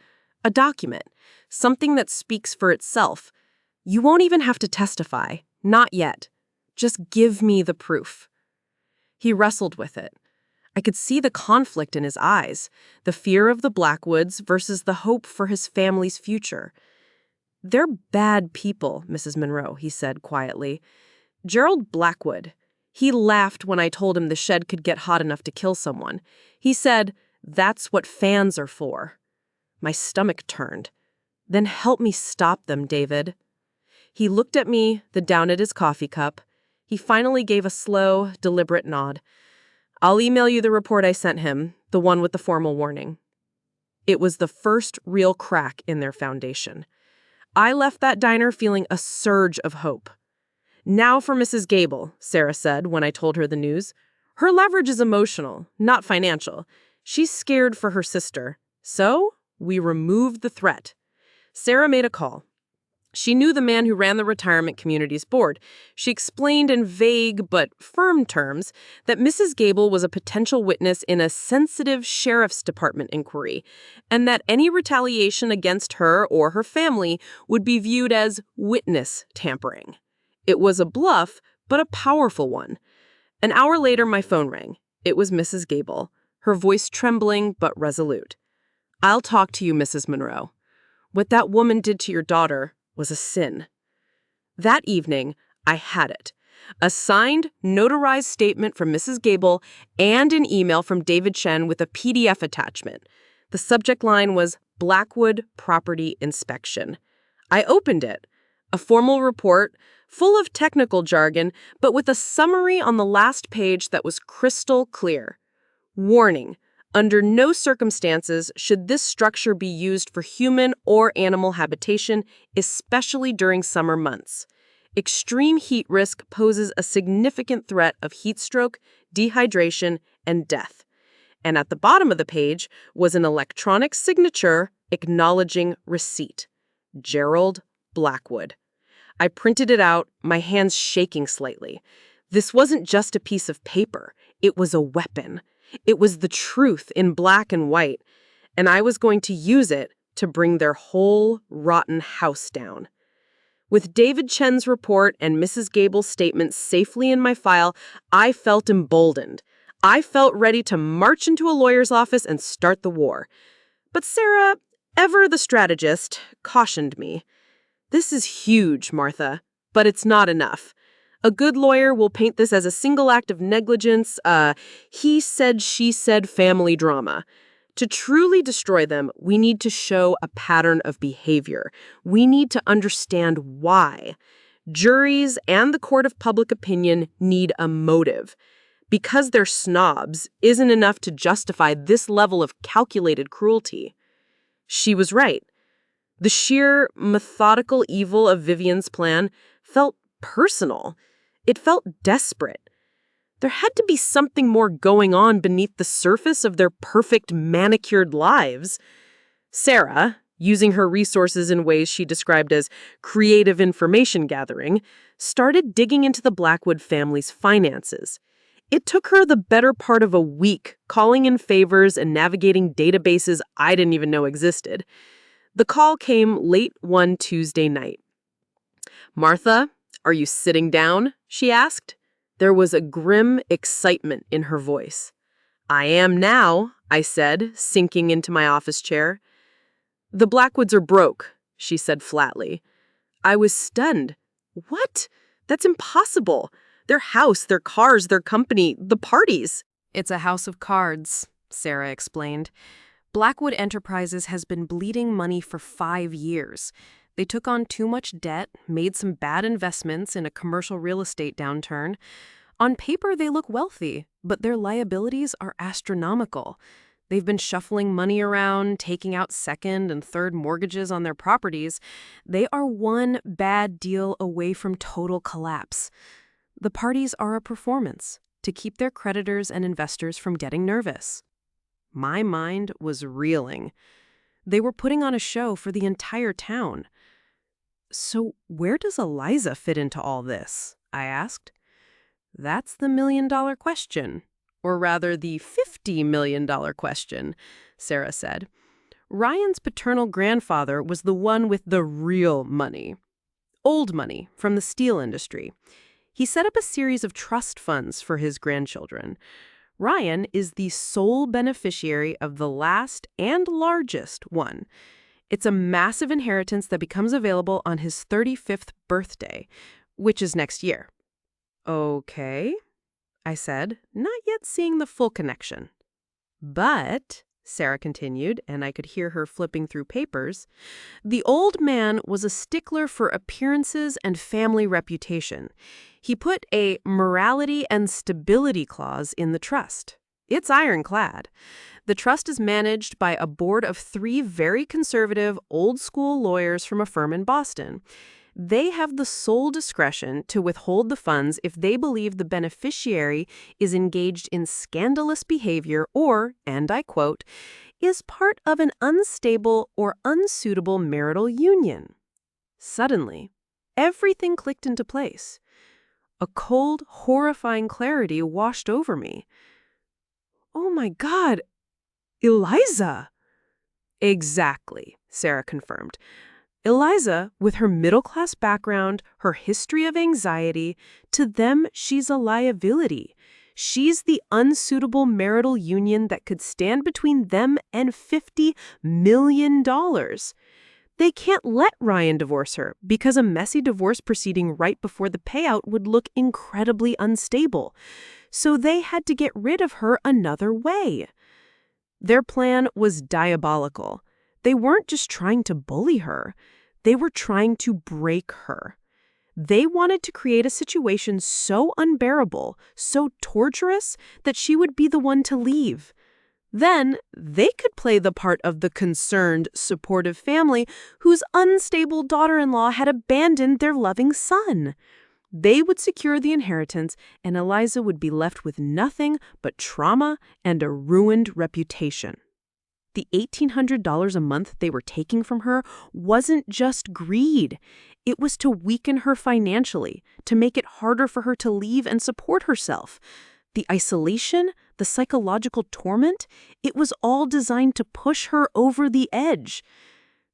Speaker 2: A document. Something that speaks for itself. You won't even have to testify. Not yet. Just give me the proof. He wrestled with it. I could see the conflict in his eyes, the fear of the Blackwoods versus the hope for his family's future. They're bad people, Mrs. Monroe, he said quietly. Gerald Blackwood. He laughed when I told him the shed could get hot enough to kill someone. He said, "That's what fans are for." My stomach turned. Then help me stop them, David. He looked at me, then down at his coffee cup. He finally gave a slow, deliberate nod. I'll email you the report I sent him, the one with the formal warning. It was the first real crack in their foundation. I left that diner feeling a surge of hope. Now for Mrs. Gable, Sarah said when I told her the news. Her leverage is emotional, not financial. She's scared for her sister. So we removed the threat. Sarah made a call. She knew the man who ran the retirement community's board. She explained in vague but firm terms that Mrs. Gable was a potential witness in a sensitive sheriff's department inquiry, and that any retaliation against her or her family would be viewed as witness tampering. It was a bluff, but a powerful one. An hour later, my phone rang. It was Mrs. Gable, her voice trembling but resolute. I'll talk to you, Mrs. Monroe. What that woman did to your daughter was a sin. That evening, I had it. A signed, notarized statement from Mrs. Gable and an email from David Chen with a PDF attachment. The subject line was Blackwood Property Inspection. I opened it. A formal report, full of technical jargon, but with a summary on the last page that was crystal clear. Warning. Under no circumstances should this structure be used for human or animal habitation, especially during summer months. Extreme heat risk poses a significant threat of heat stroke, dehydration, and death. And at the bottom of the page was an electronic signature acknowledging receipt. Gerald Blackwood. I printed it out, my hands shaking slightly. This wasn't just a piece of paper. It was a weapon. It was the truth in black and white, and I was going to use it to bring their whole rotten house down. With David Chen's report and Mrs. Gable's statement safely in my file, I felt emboldened. I felt ready to march into a lawyer's office and start the war. But Sarah, ever the strategist, cautioned me. This is huge, Martha, but it's not enough. A good lawyer will paint this as a single act of negligence, he said, she said family drama. To truly destroy them, we need to show a pattern of behavior. We need to understand why. Juries and the court of public opinion need a motive. Because they're snobs isn't enough to justify this level of calculated cruelty. She was right. The sheer, methodical evil of Vivian's plan felt personal. It felt desperate. There had to be something more going on beneath the surface of their perfect manicured lives. Sarah, using her resources in ways she described as creative information gathering, started digging into the Blackwood family's finances. It took her the better part of a week calling in favors and navigating databases I didn't even know existed. The call came late one Tuesday night. Martha, are you sitting down? She asked. There was a grim excitement in her voice. "I am now," I said, sinking into my office chair. "The Blackwoods are broke," she said flatly. I was stunned. "What? That's impossible. Their house, their cars, their company, the parties."
Speaker 4: "It's a house of cards," Sarah explained. "Blackwood Enterprises has been bleeding money for 5 years. They took on too much debt, made some bad investments in a commercial real estate downturn. On paper, they look wealthy, but their liabilities are astronomical. They've been shuffling money around, taking out second and third mortgages on their properties. They are one bad deal away from total collapse. The parties are a performance to keep their creditors and investors from getting nervous." My mind was reeling. They were putting on a show for the entire town. "So where does Eliza fit into all this?" I asked. "That's the million-dollar question. Or rather, the $50 million question," Sarah said. "Ryan's paternal grandfather was the one with the real money. Old money from the steel industry. He set up a series of trust funds for his grandchildren. Ryan is the sole beneficiary of the last and largest one. It's a massive inheritance that becomes available on his 35th birthday, which is next year." "Okay," I said, not yet seeing the full connection. "But," Sarah continued, and I could hear her flipping through papers, "the old man was a stickler for appearances and family reputation. He put a morality and stability clause in the trust. It's ironclad. The trust is managed by a board of 3 very conservative, old-school lawyers from a firm in Boston. They have the sole discretion to withhold the funds if they believe the beneficiary is engaged in scandalous behavior or, and I quote, is part of an unstable or unsuitable marital union." Suddenly, everything clicked into place. A cold, horrifying clarity washed over me. "Oh my God, Eliza!" "Exactly," Sarah confirmed. "Eliza, with her middle-class background, her history of anxiety, to them she's a liability. She's the unsuitable marital union that could stand between them and $50 million. They can't let Ryan divorce her because a messy divorce proceeding right before the payout would look incredibly unstable. So they had to get rid of her another way." Their plan was diabolical. They weren't just trying to bully her. They were trying to break her. They wanted to create a situation so unbearable, so torturous, that she would be the one to leave. Then they could play the part of the concerned, supportive family whose unstable daughter-in-law had abandoned their loving son. They would secure the inheritance, and Eliza would be left with nothing but trauma and a ruined reputation. The $1,800 a month they were taking from her wasn't just greed. It was to weaken her financially, to make it harder for her to leave and support herself. The isolation, the psychological torment, it was all designed to push her over the edge.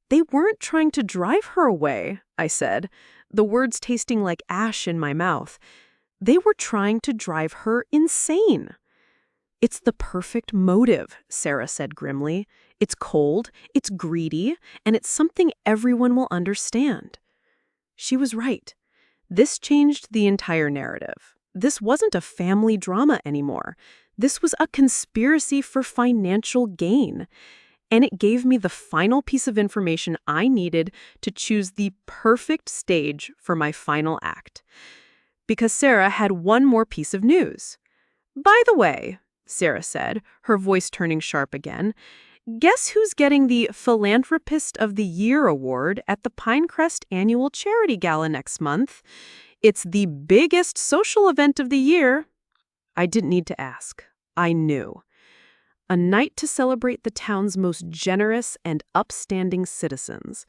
Speaker 4: "They weren't trying to drive her away," I said, the words tasting like ash in my mouth. "They were trying to drive her insane." "It's the perfect motive," Sarah said grimly. "It's cold, it's greedy, and it's something everyone will understand." She was right. This changed the entire narrative. This wasn't a family drama anymore. This was a conspiracy for financial gain. And it gave me the final piece of information I needed to choose the perfect stage for my final act. Because Sarah had one more piece of news. "By the way," Sarah said, her voice turning sharp again, "guess who's getting the Philanthropist of the Year award at the Pinecrest Annual Charity Gala next month? It's the biggest social event of the year." I didn't need to ask. I knew. A night to celebrate the town's most generous and upstanding citizens.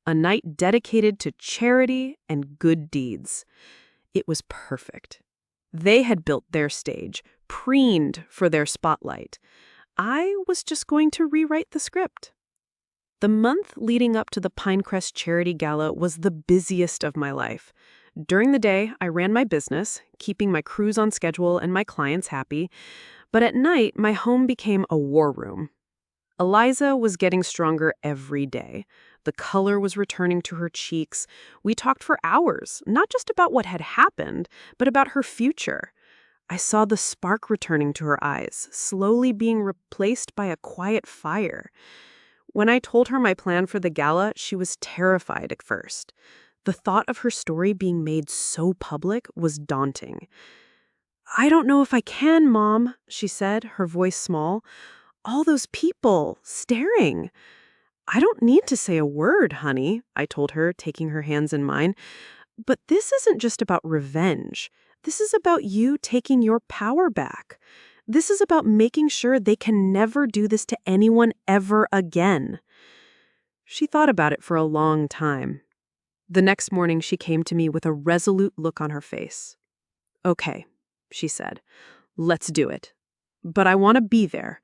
Speaker 4: A night dedicated to charity and good deeds. It was perfect. They had built their stage, preened for their spotlight. I was just going to rewrite the script. The month leading up to the Pinecrest Charity Gala was the busiest of my life. During the day, I ran my business, keeping my crews on schedule and my clients happy. But at night, my home became a war room. Eliza was getting stronger every day. The color was returning to her cheeks. We talked for hours, not just about what had happened, but about her future. I saw the spark returning to her eyes, slowly being replaced by a quiet fire. When I told her my plan for the gala, she was terrified at first. The thought of her story being made so public was daunting. "I don't know if I can, Mom," she said, her voice small. "All those people staring." "I don't need to say a word, honey," I told her, taking her hands in mine. "But this isn't just about revenge. This is about you taking your power back. This is about making sure they can never do this to anyone ever again." She thought about it for a long time. The next morning, she came to me with a resolute look on her face. "Okay," she said, "let's do it. But I want to be there.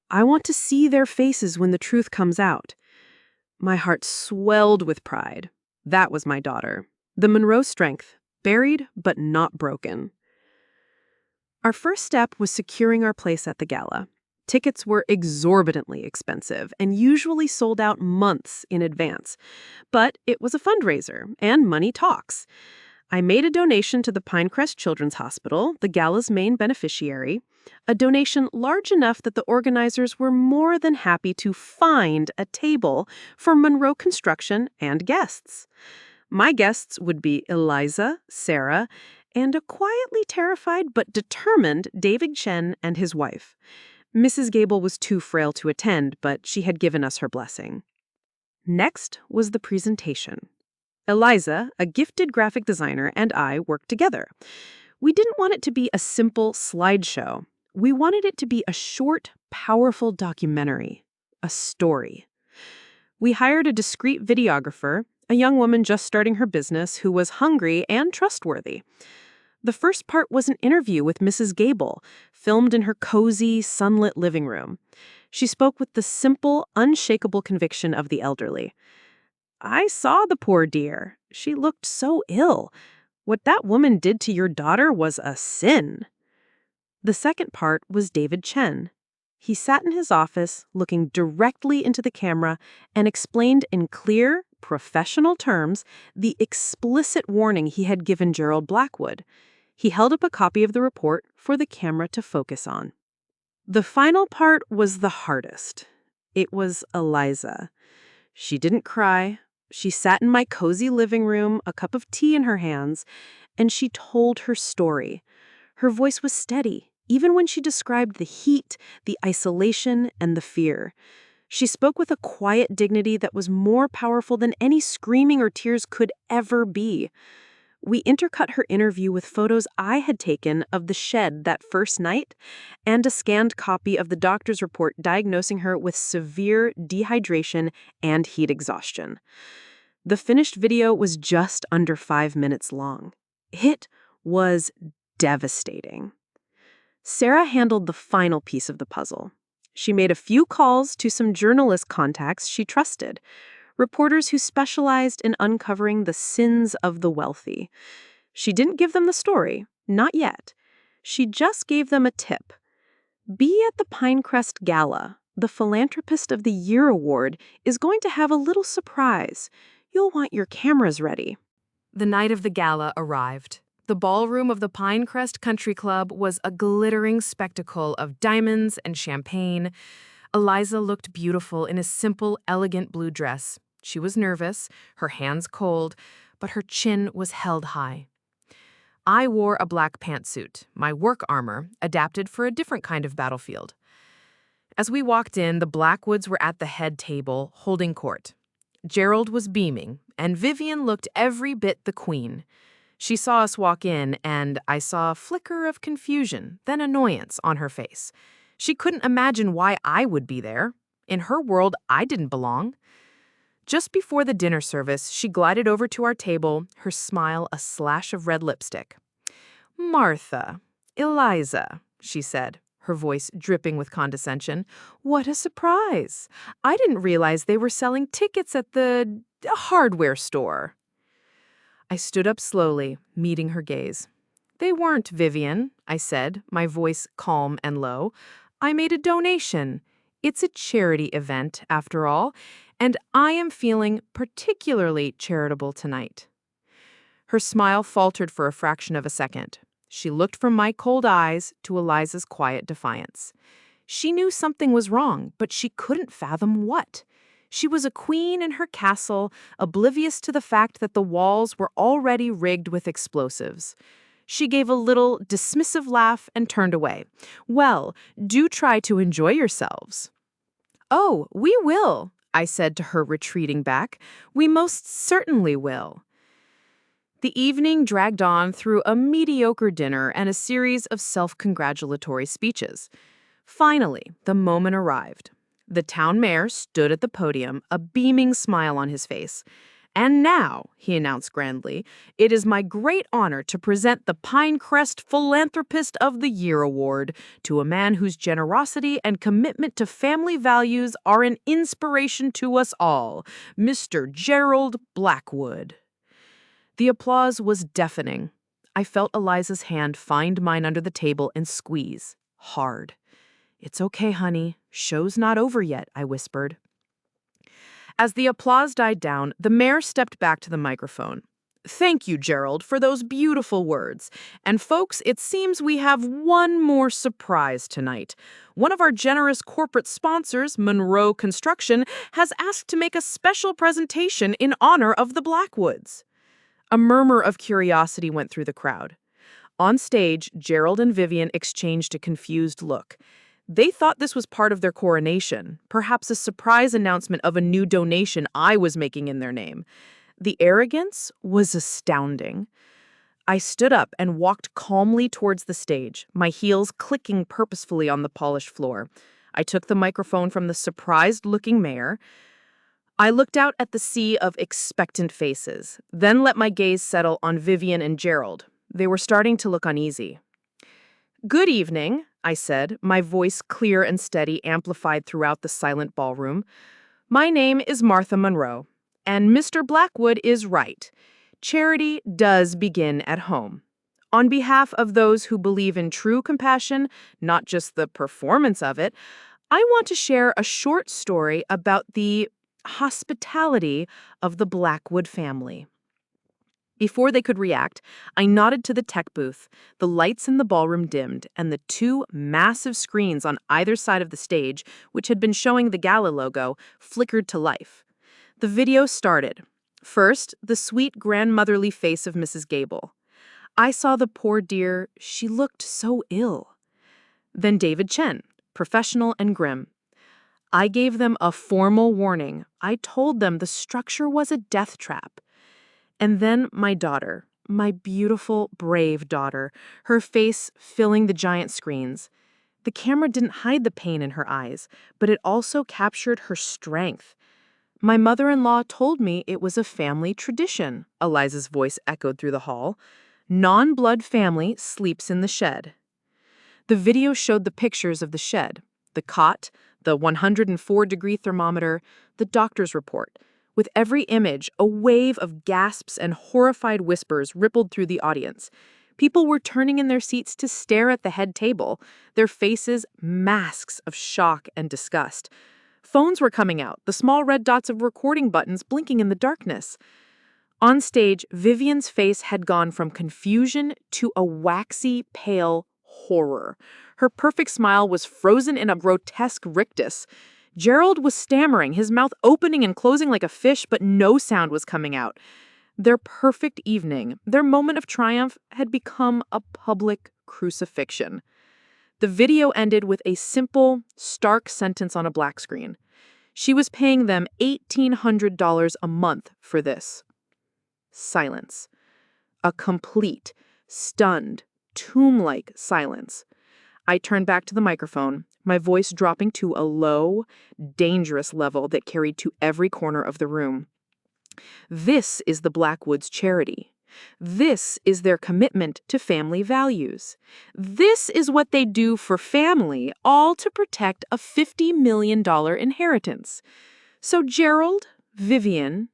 Speaker 4: I want to see their faces when the truth comes out." My heart swelled with pride. That was my daughter. The Monroe strength, buried but not broken. Our first step was securing our place at the gala. Tickets were exorbitantly expensive and usually sold out months in advance. But it was a fundraiser, and money talks. I made a donation to the Pinecrest Children's Hospital, the gala's main beneficiary, a donation large enough that the organizers were more than happy to find a table for Monroe Construction and guests. My guests would be Eliza, Sarah, and a quietly terrified but determined David Chen and his wife. Mrs. Gable was too frail to attend, but she had given us her blessing. Next was the presentation. Eliza, a gifted graphic designer, and I worked together. We didn't want it to be a simple slideshow. We wanted it to be a short, powerful documentary, a story. We hired a discreet videographer, a young woman just starting her business who was hungry and trustworthy. The first part was an interview with Mrs. Gable, filmed in her cozy, sunlit living room. She spoke with the simple, unshakable conviction of the elderly. "I saw the poor dear. She looked so ill. What that woman did to your daughter was a sin." The second part was David Chen. He sat in his office, looking directly into the camera, and explained in clear, professional terms the explicit warning he had given Gerald Blackwood. He held up a copy of the report for the camera to focus on. The final part was the hardest. It was Eliza. She didn't cry. She sat in my cozy living room, a cup of tea in her hands, and she told her story. Her voice was steady, even when she described the heat, the isolation, and the fear. She spoke with a quiet dignity that was more powerful than any screaming or tears could ever be. We intercut her interview with photos I had taken of the shed that first night and a scanned copy of the doctor's report diagnosing her with severe dehydration and heat exhaustion. The finished video was just under 5 minutes long. It was devastating. Sarah handled the final piece of the puzzle. She made a few calls to some journalist contacts she trusted, reporters who specialized in uncovering the sins of the wealthy. She didn't give them the story, not yet. She just gave them a tip. Be at the Pinecrest Gala. The Philanthropist of the Year award is going to have a little surprise. You'll want your cameras ready.
Speaker 3: The night of the gala arrived. The ballroom of the Pinecrest Country Club was a glittering spectacle of diamonds and champagne. Eliza looked beautiful in a simple, elegant blue dress. She was nervous, her hands cold, but her chin was held high. I wore a black pantsuit, my work armor, adapted for a different kind of battlefield. As we walked in, the Blackwoods were at the head table, holding court. Gerald was beaming, and Vivian looked every bit the queen. She saw us walk in, and I saw a flicker of confusion, then annoyance on her face. She couldn't imagine why I would be there. In her world, I didn't belong. Just before the dinner service, she glided over to our table, her smile a slash of red lipstick. "Martha, Eliza," she said, her voice dripping with condescension. "What a surprise! I didn't realize they were selling tickets at the hardware store." I stood up slowly, meeting her gaze. They weren't, Vivian, I said, my voice calm and low. I made a donation. It's a charity event, after all, and I am feeling particularly charitable tonight. Her smile faltered for a fraction of a second. She looked from my cold eyes to Eliza's quiet defiance. She knew something was wrong, but she couldn't fathom what. She was a queen in her castle, oblivious to the fact that the walls were already rigged with explosives. She gave a little dismissive laugh and turned away. Well, do try to enjoy yourselves. Oh, we will, I said to her, retreating back. We most certainly will. The evening dragged on through a mediocre dinner and a series of self-congratulatory speeches. Finally, the moment arrived. The town mayor stood at the podium, a beaming smile on his face. And now, he announced grandly, it is my great honor to present the Pinecrest Philanthropist of the Year award to a man whose generosity and commitment to family values are an inspiration to us all, Mr. Gerald Blackwood. The applause was deafening. I felt Eliza's hand find mine under the table and squeeze, hard. It's okay, honey. Show's not over yet, I whispered. As the applause died down, the mayor stepped back to the microphone. Thank you, Gerald, for those beautiful words. And folks, it seems we have one more surprise tonight. One of our generous corporate sponsors, Monroe Construction, has asked to make a special presentation in honor of the Blackwoods. A murmur of curiosity went through the crowd. On stage, Gerald and Vivian exchanged a confused look. They thought this was part of their coronation, perhaps a surprise announcement of a new donation I was making in their name. The arrogance was astounding. I stood up and walked calmly towards the stage, my heels clicking purposefully on the polished floor. I took the microphone from the surprised-looking mayor. I looked out at the sea of expectant faces, then let my gaze settle on Vivian and Gerald. They were starting to look uneasy. Good evening, I said, my voice clear and steady, amplified throughout the silent ballroom. My name is Martha Monroe, and Mr. Blackwood is right. Charity does begin at home. On behalf of those who believe in true compassion, not just the performance of it, I want to share a short story about the hospitality of the Blackwood family. Before they could react, I nodded to the tech booth. The lights in the ballroom dimmed, and the two massive screens on either side of the stage, which had been showing the gala logo, flickered to life. The video started. First, the sweet grandmotherly face of Mrs. Gable. I saw the poor dear, she looked so ill. Then David Chen, professional and grim. I gave them a formal warning. I told them the structure was a death trap. And then my daughter, my beautiful, brave daughter, her face filling the giant screens. The camera didn't hide the pain in her eyes, but it also captured her strength. My mother-in-law told me it was a family tradition, Eliza's voice echoed through the hall. Non-blood family sleeps in the shed. The video showed the pictures of the shed, the cot, the 104-degree thermometer, the doctor's report. With every image, a wave of gasps and horrified whispers rippled through the audience. People were turning in their seats to stare at the head table, their faces masks of shock and disgust. Phones were coming out, the small red dots of recording buttons blinking in the darkness. On stage, Vivian's face had gone from confusion to a waxy, pale horror. Her perfect smile was frozen in a grotesque rictus. Gerald was stammering, his mouth opening and closing like a fish, but no sound was coming out. Their perfect evening, their moment of triumph, had become a public crucifixion. The video ended with a simple, stark sentence on a black screen. She was paying them $1,800 a month for this. Silence. A complete, stunned, tomb-like silence. I turned back to the microphone, my voice dropping to a low, dangerous level that carried to every corner of the room. This is the Blackwoods charity. This is their commitment to family values. This is what they do for family, all to protect a $50 million inheritance. So Gerald, Vivian,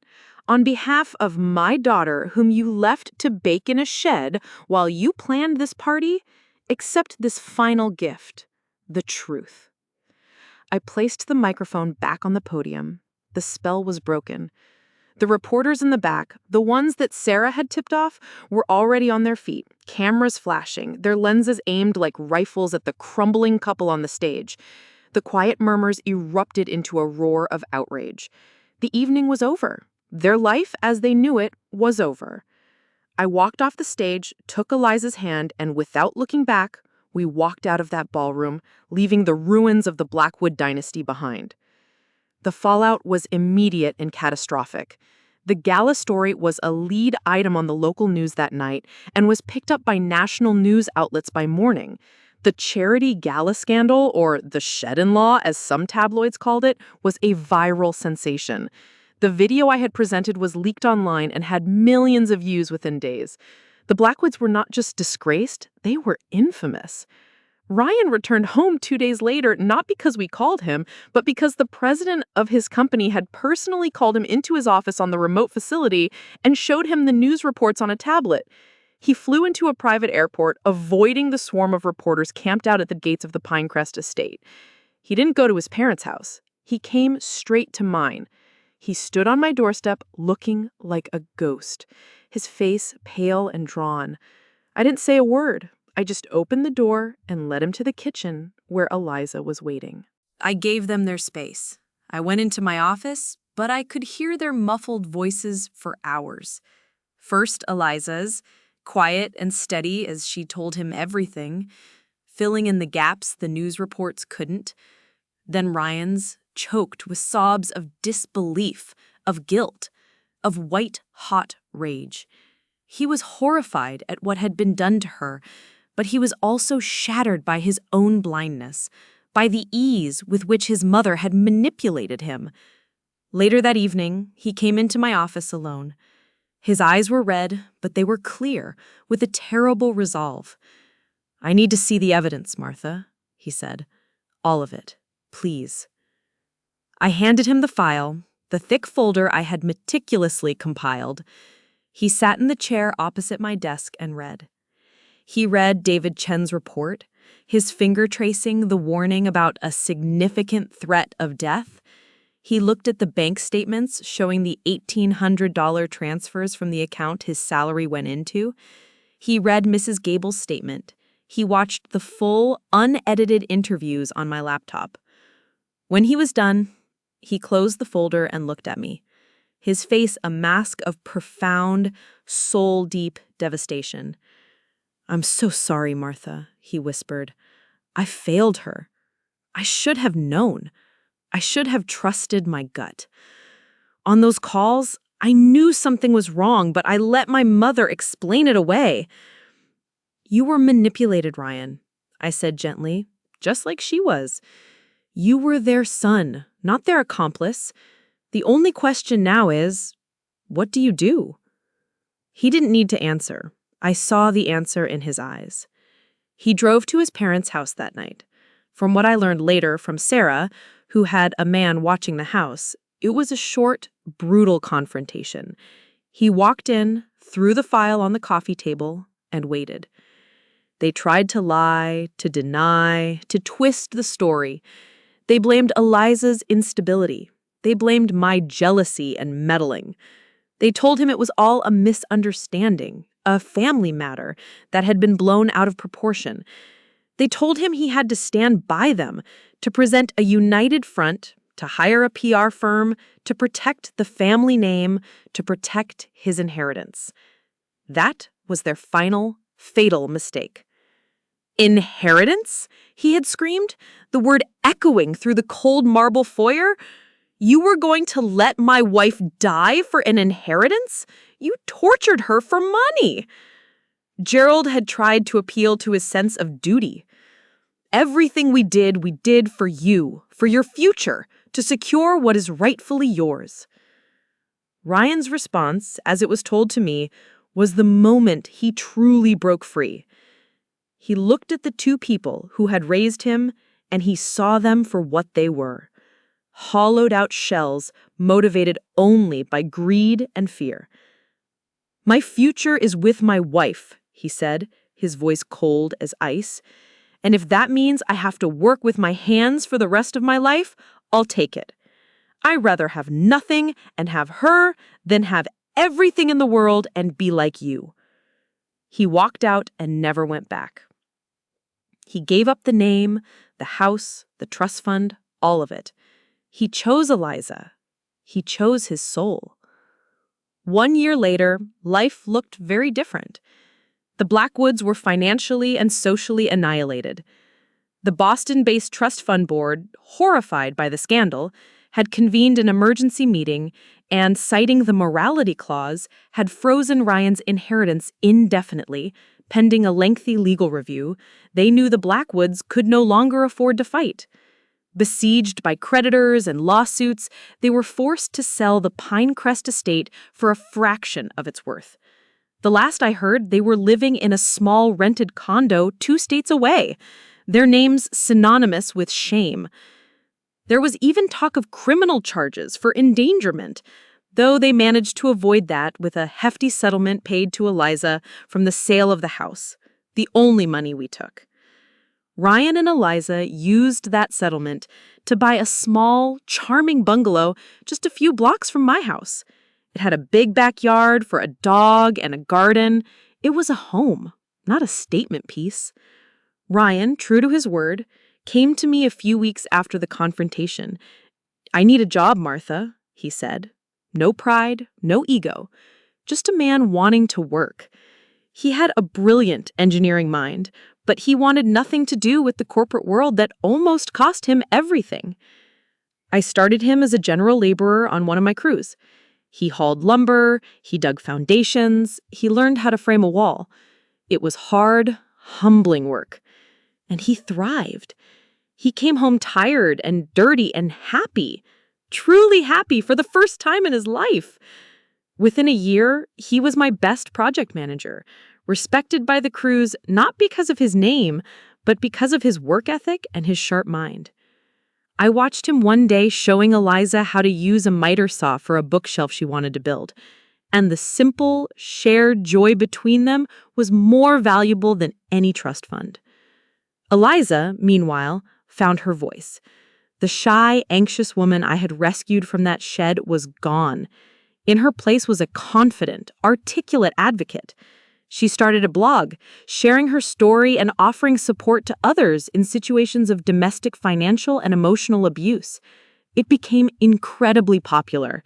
Speaker 3: On behalf of my daughter, whom you left to bake in a shed while you planned this party, accept this final gift, the truth." I placed the microphone back on the podium. The spell was broken. The reporters in the back, the ones that Sarah had tipped off, were already on their feet, cameras flashing, their lenses aimed like rifles at the crumbling couple on the stage. The quiet murmurs erupted into a roar of outrage. The evening was over. Their life, as they knew it, was over. I walked off the stage, took Eliza's hand, and without looking back, we walked out of that ballroom, leaving the ruins of the Blackwood dynasty behind. The fallout was immediate and catastrophic. The gala story was a lead item on the local news that night and was picked up by national news outlets by morning. The charity gala scandal, or the shed-in-law as some tabloids called it, was a viral sensation. The video I had presented was leaked online and had millions of views within days. The Blackwoods were not just disgraced, they were infamous. Ryan returned home 2 days later, not because we called him, but because the president of his company had personally called him into his office on the remote facility and showed him the news reports on a tablet. He flew into a private airport, avoiding the swarm of reporters camped out at the gates of the Pinecrest estate. He didn't go to his parents' house. He came straight to mine. He stood on my doorstep looking like a ghost, his face pale and drawn. I didn't say a word. I just opened the door and led him to the kitchen where Eliza was waiting.
Speaker 1: I gave them their space. I went into my office, but I could hear their muffled voices for hours. First Eliza's, quiet and steady as she told him everything, filling in the gaps the news reports couldn't. Then Ryan's, choked with sobs of disbelief, of guilt, of white-hot rage. He was horrified at what had been done to her, but he was also shattered by his own blindness, by the ease with which his mother had manipulated him. Later that evening, he came into my office alone. His eyes were red, but they were clear, with a terrible resolve. "I need to see the evidence, Martha," he said. "All of it, please." I handed him the file, the thick folder I had meticulously compiled. He sat in the chair opposite my desk and read. He read David Chen's report, his finger tracing the warning about a significant threat of death. He looked at the bank statements showing the $1,800 transfers from the account his salary went into. He read Mrs. Gable's statement. He watched the full, unedited interviews on my laptop. When he was done, he closed the folder and looked at me, his face a mask of profound, soul-deep devastation. "I'm so sorry, Martha," he whispered. "I failed her. I should have known. I should have trusted my gut. On those calls, I knew something was wrong, but I let my mother explain it away." "You were manipulated, Ryan," I said gently, just like she was. "You were their son, not their accomplice. The only question now is, what do you do?" He didn't need to answer. I saw the answer in his eyes. He drove to his parents' house that night. From what I learned later from Sarah, who had a man watching the house, it was a short, brutal confrontation. He walked in, threw the file on the coffee table, and waited. They tried to lie, to deny, to twist the story. They blamed Eliza's instability. They blamed my jealousy and meddling. They told him it was all a misunderstanding, a family matter that had been blown out of proportion. They told him he had to stand by them, to present a united front, to hire a PR firm, to protect the family name, to protect his inheritance. That was their final, fatal mistake. "Inheritance?" he had screamed, the word echoing through the cold marble foyer. "You were going to let my wife die for an inheritance? You tortured her for money." Gerald had tried to appeal to his sense of duty. "Everything we did for you, for your future, to secure what is rightfully yours." Ryan's response, as it was told to me, was the moment he truly broke free. He looked at the two people who had raised him, and he saw them for what they were:
Speaker 3: hollowed-out shells motivated only by greed and fear. "My future is with my wife," he said, his voice cold as ice. "And if that means I have to work with my hands for the rest of my life, I'll take it. I'd rather have nothing and have her than have everything in the world and be like you." He walked out and never went back. He gave up the name, the house, the trust fund, all of it. He chose Eliza. He chose his soul. 1 year later, life looked very different. The Blackwoods were financially and socially annihilated. The Boston-based trust fund board, horrified by the scandal, had convened an emergency meeting and, citing the morality clause, had frozen Ryan's inheritance indefinitely, pending a lengthy legal review. They knew the Blackwoods could no longer afford to fight. Besieged by creditors and lawsuits, they were forced to sell the Pinecrest estate for a fraction of its worth. The last I heard, they were living in a small rented condo 2 states away, their names synonymous with shame. There was even talk of criminal charges for endangerment, though they managed to avoid that with a hefty settlement paid to Eliza from the sale of the house, the only money we took. Ryan and Eliza used that settlement to buy a small, charming bungalow just a few blocks from my house. It had a big backyard for a dog and a garden. It was a home, not a statement piece. Ryan, true to his word, came to me a few weeks after the confrontation. "I need a job, Martha," he said. No pride, no ego, just a man wanting to work. He had a brilliant engineering mind, but he wanted nothing to do with the corporate world that almost cost him everything. I started him as a general laborer on one of my crews. He hauled lumber, he dug foundations, he learned how to frame a wall. It was hard, humbling work. And he thrived. He came home tired and dirty and happy, truly happy for the first time in his life. Within a year, he was my best project manager, respected by the crews not because of his name, but because of his work ethic and his sharp mind. I watched him one day showing Eliza how to use a miter saw for a bookshelf she wanted to build, and the simple, shared joy between them was more valuable than any trust fund. Eliza, meanwhile, found her voice. The shy, anxious woman I had rescued from that shed was gone. In her place was a confident, articulate advocate. She started a blog, sharing her story and offering support to others in situations of domestic financial and emotional abuse. It became incredibly popular.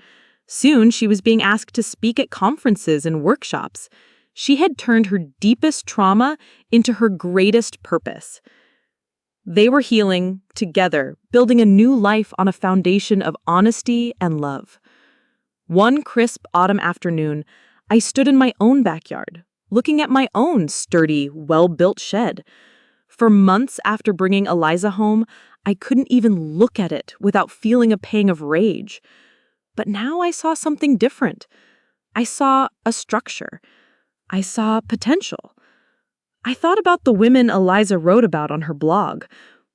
Speaker 3: Soon, she was being asked to speak at conferences and workshops. She had turned her deepest trauma into her greatest purpose. They were healing, together, building a new life on a foundation of honesty and love. One crisp autumn afternoon, I stood in my own backyard, looking at my own sturdy, well-built shed. For months after bringing Eliza home, I couldn't even look at it without feeling a pang of rage. But now I saw something different. I saw a structure. I saw potential. I thought about the women Eliza wrote about on her blog,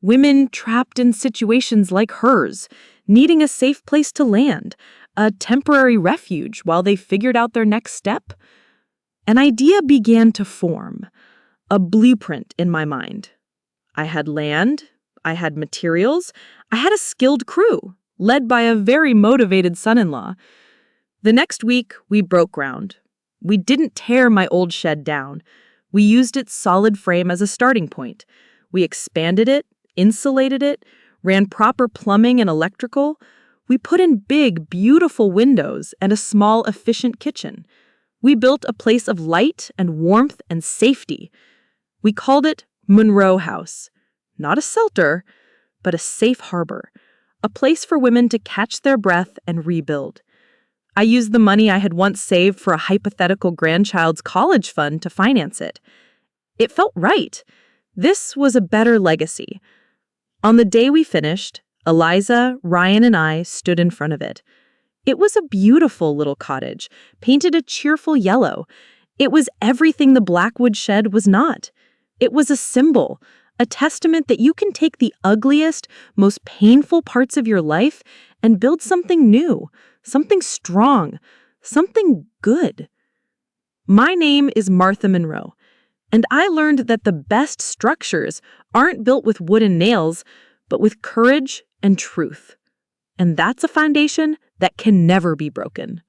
Speaker 3: women trapped in situations like hers, needing a safe place to land, a temporary refuge while they figured out their next step. An idea began to form, a blueprint in my mind. I had land, I had materials, I had a skilled crew, led by a very motivated son-in-law. The next week, we broke ground. We didn't tear my old shed down. We used its solid frame as a starting point. We expanded it, insulated it, ran proper plumbing and electrical. We put in big, beautiful windows and a small, efficient kitchen. We built a place of light and warmth and safety. We called it Monroe House. Not a shelter, but a safe harbor. A place for women to catch their breath and rebuild. I used the money I had once saved for a hypothetical grandchild's college fund to finance it. It felt right. This was a better legacy. On the day we finished, Eliza, Ryan, and I stood in front of it. It was a beautiful little cottage, painted a cheerful yellow. It was everything the Blackwood shed was not. It was a symbol,
Speaker 2: a testament that you can take the ugliest, most painful parts of your life and build something new, something strong, something good. My name is Martha Monroe, and I learned that the best structures aren't built with wood and nails, but with courage and truth. And that's a foundation that can never be broken.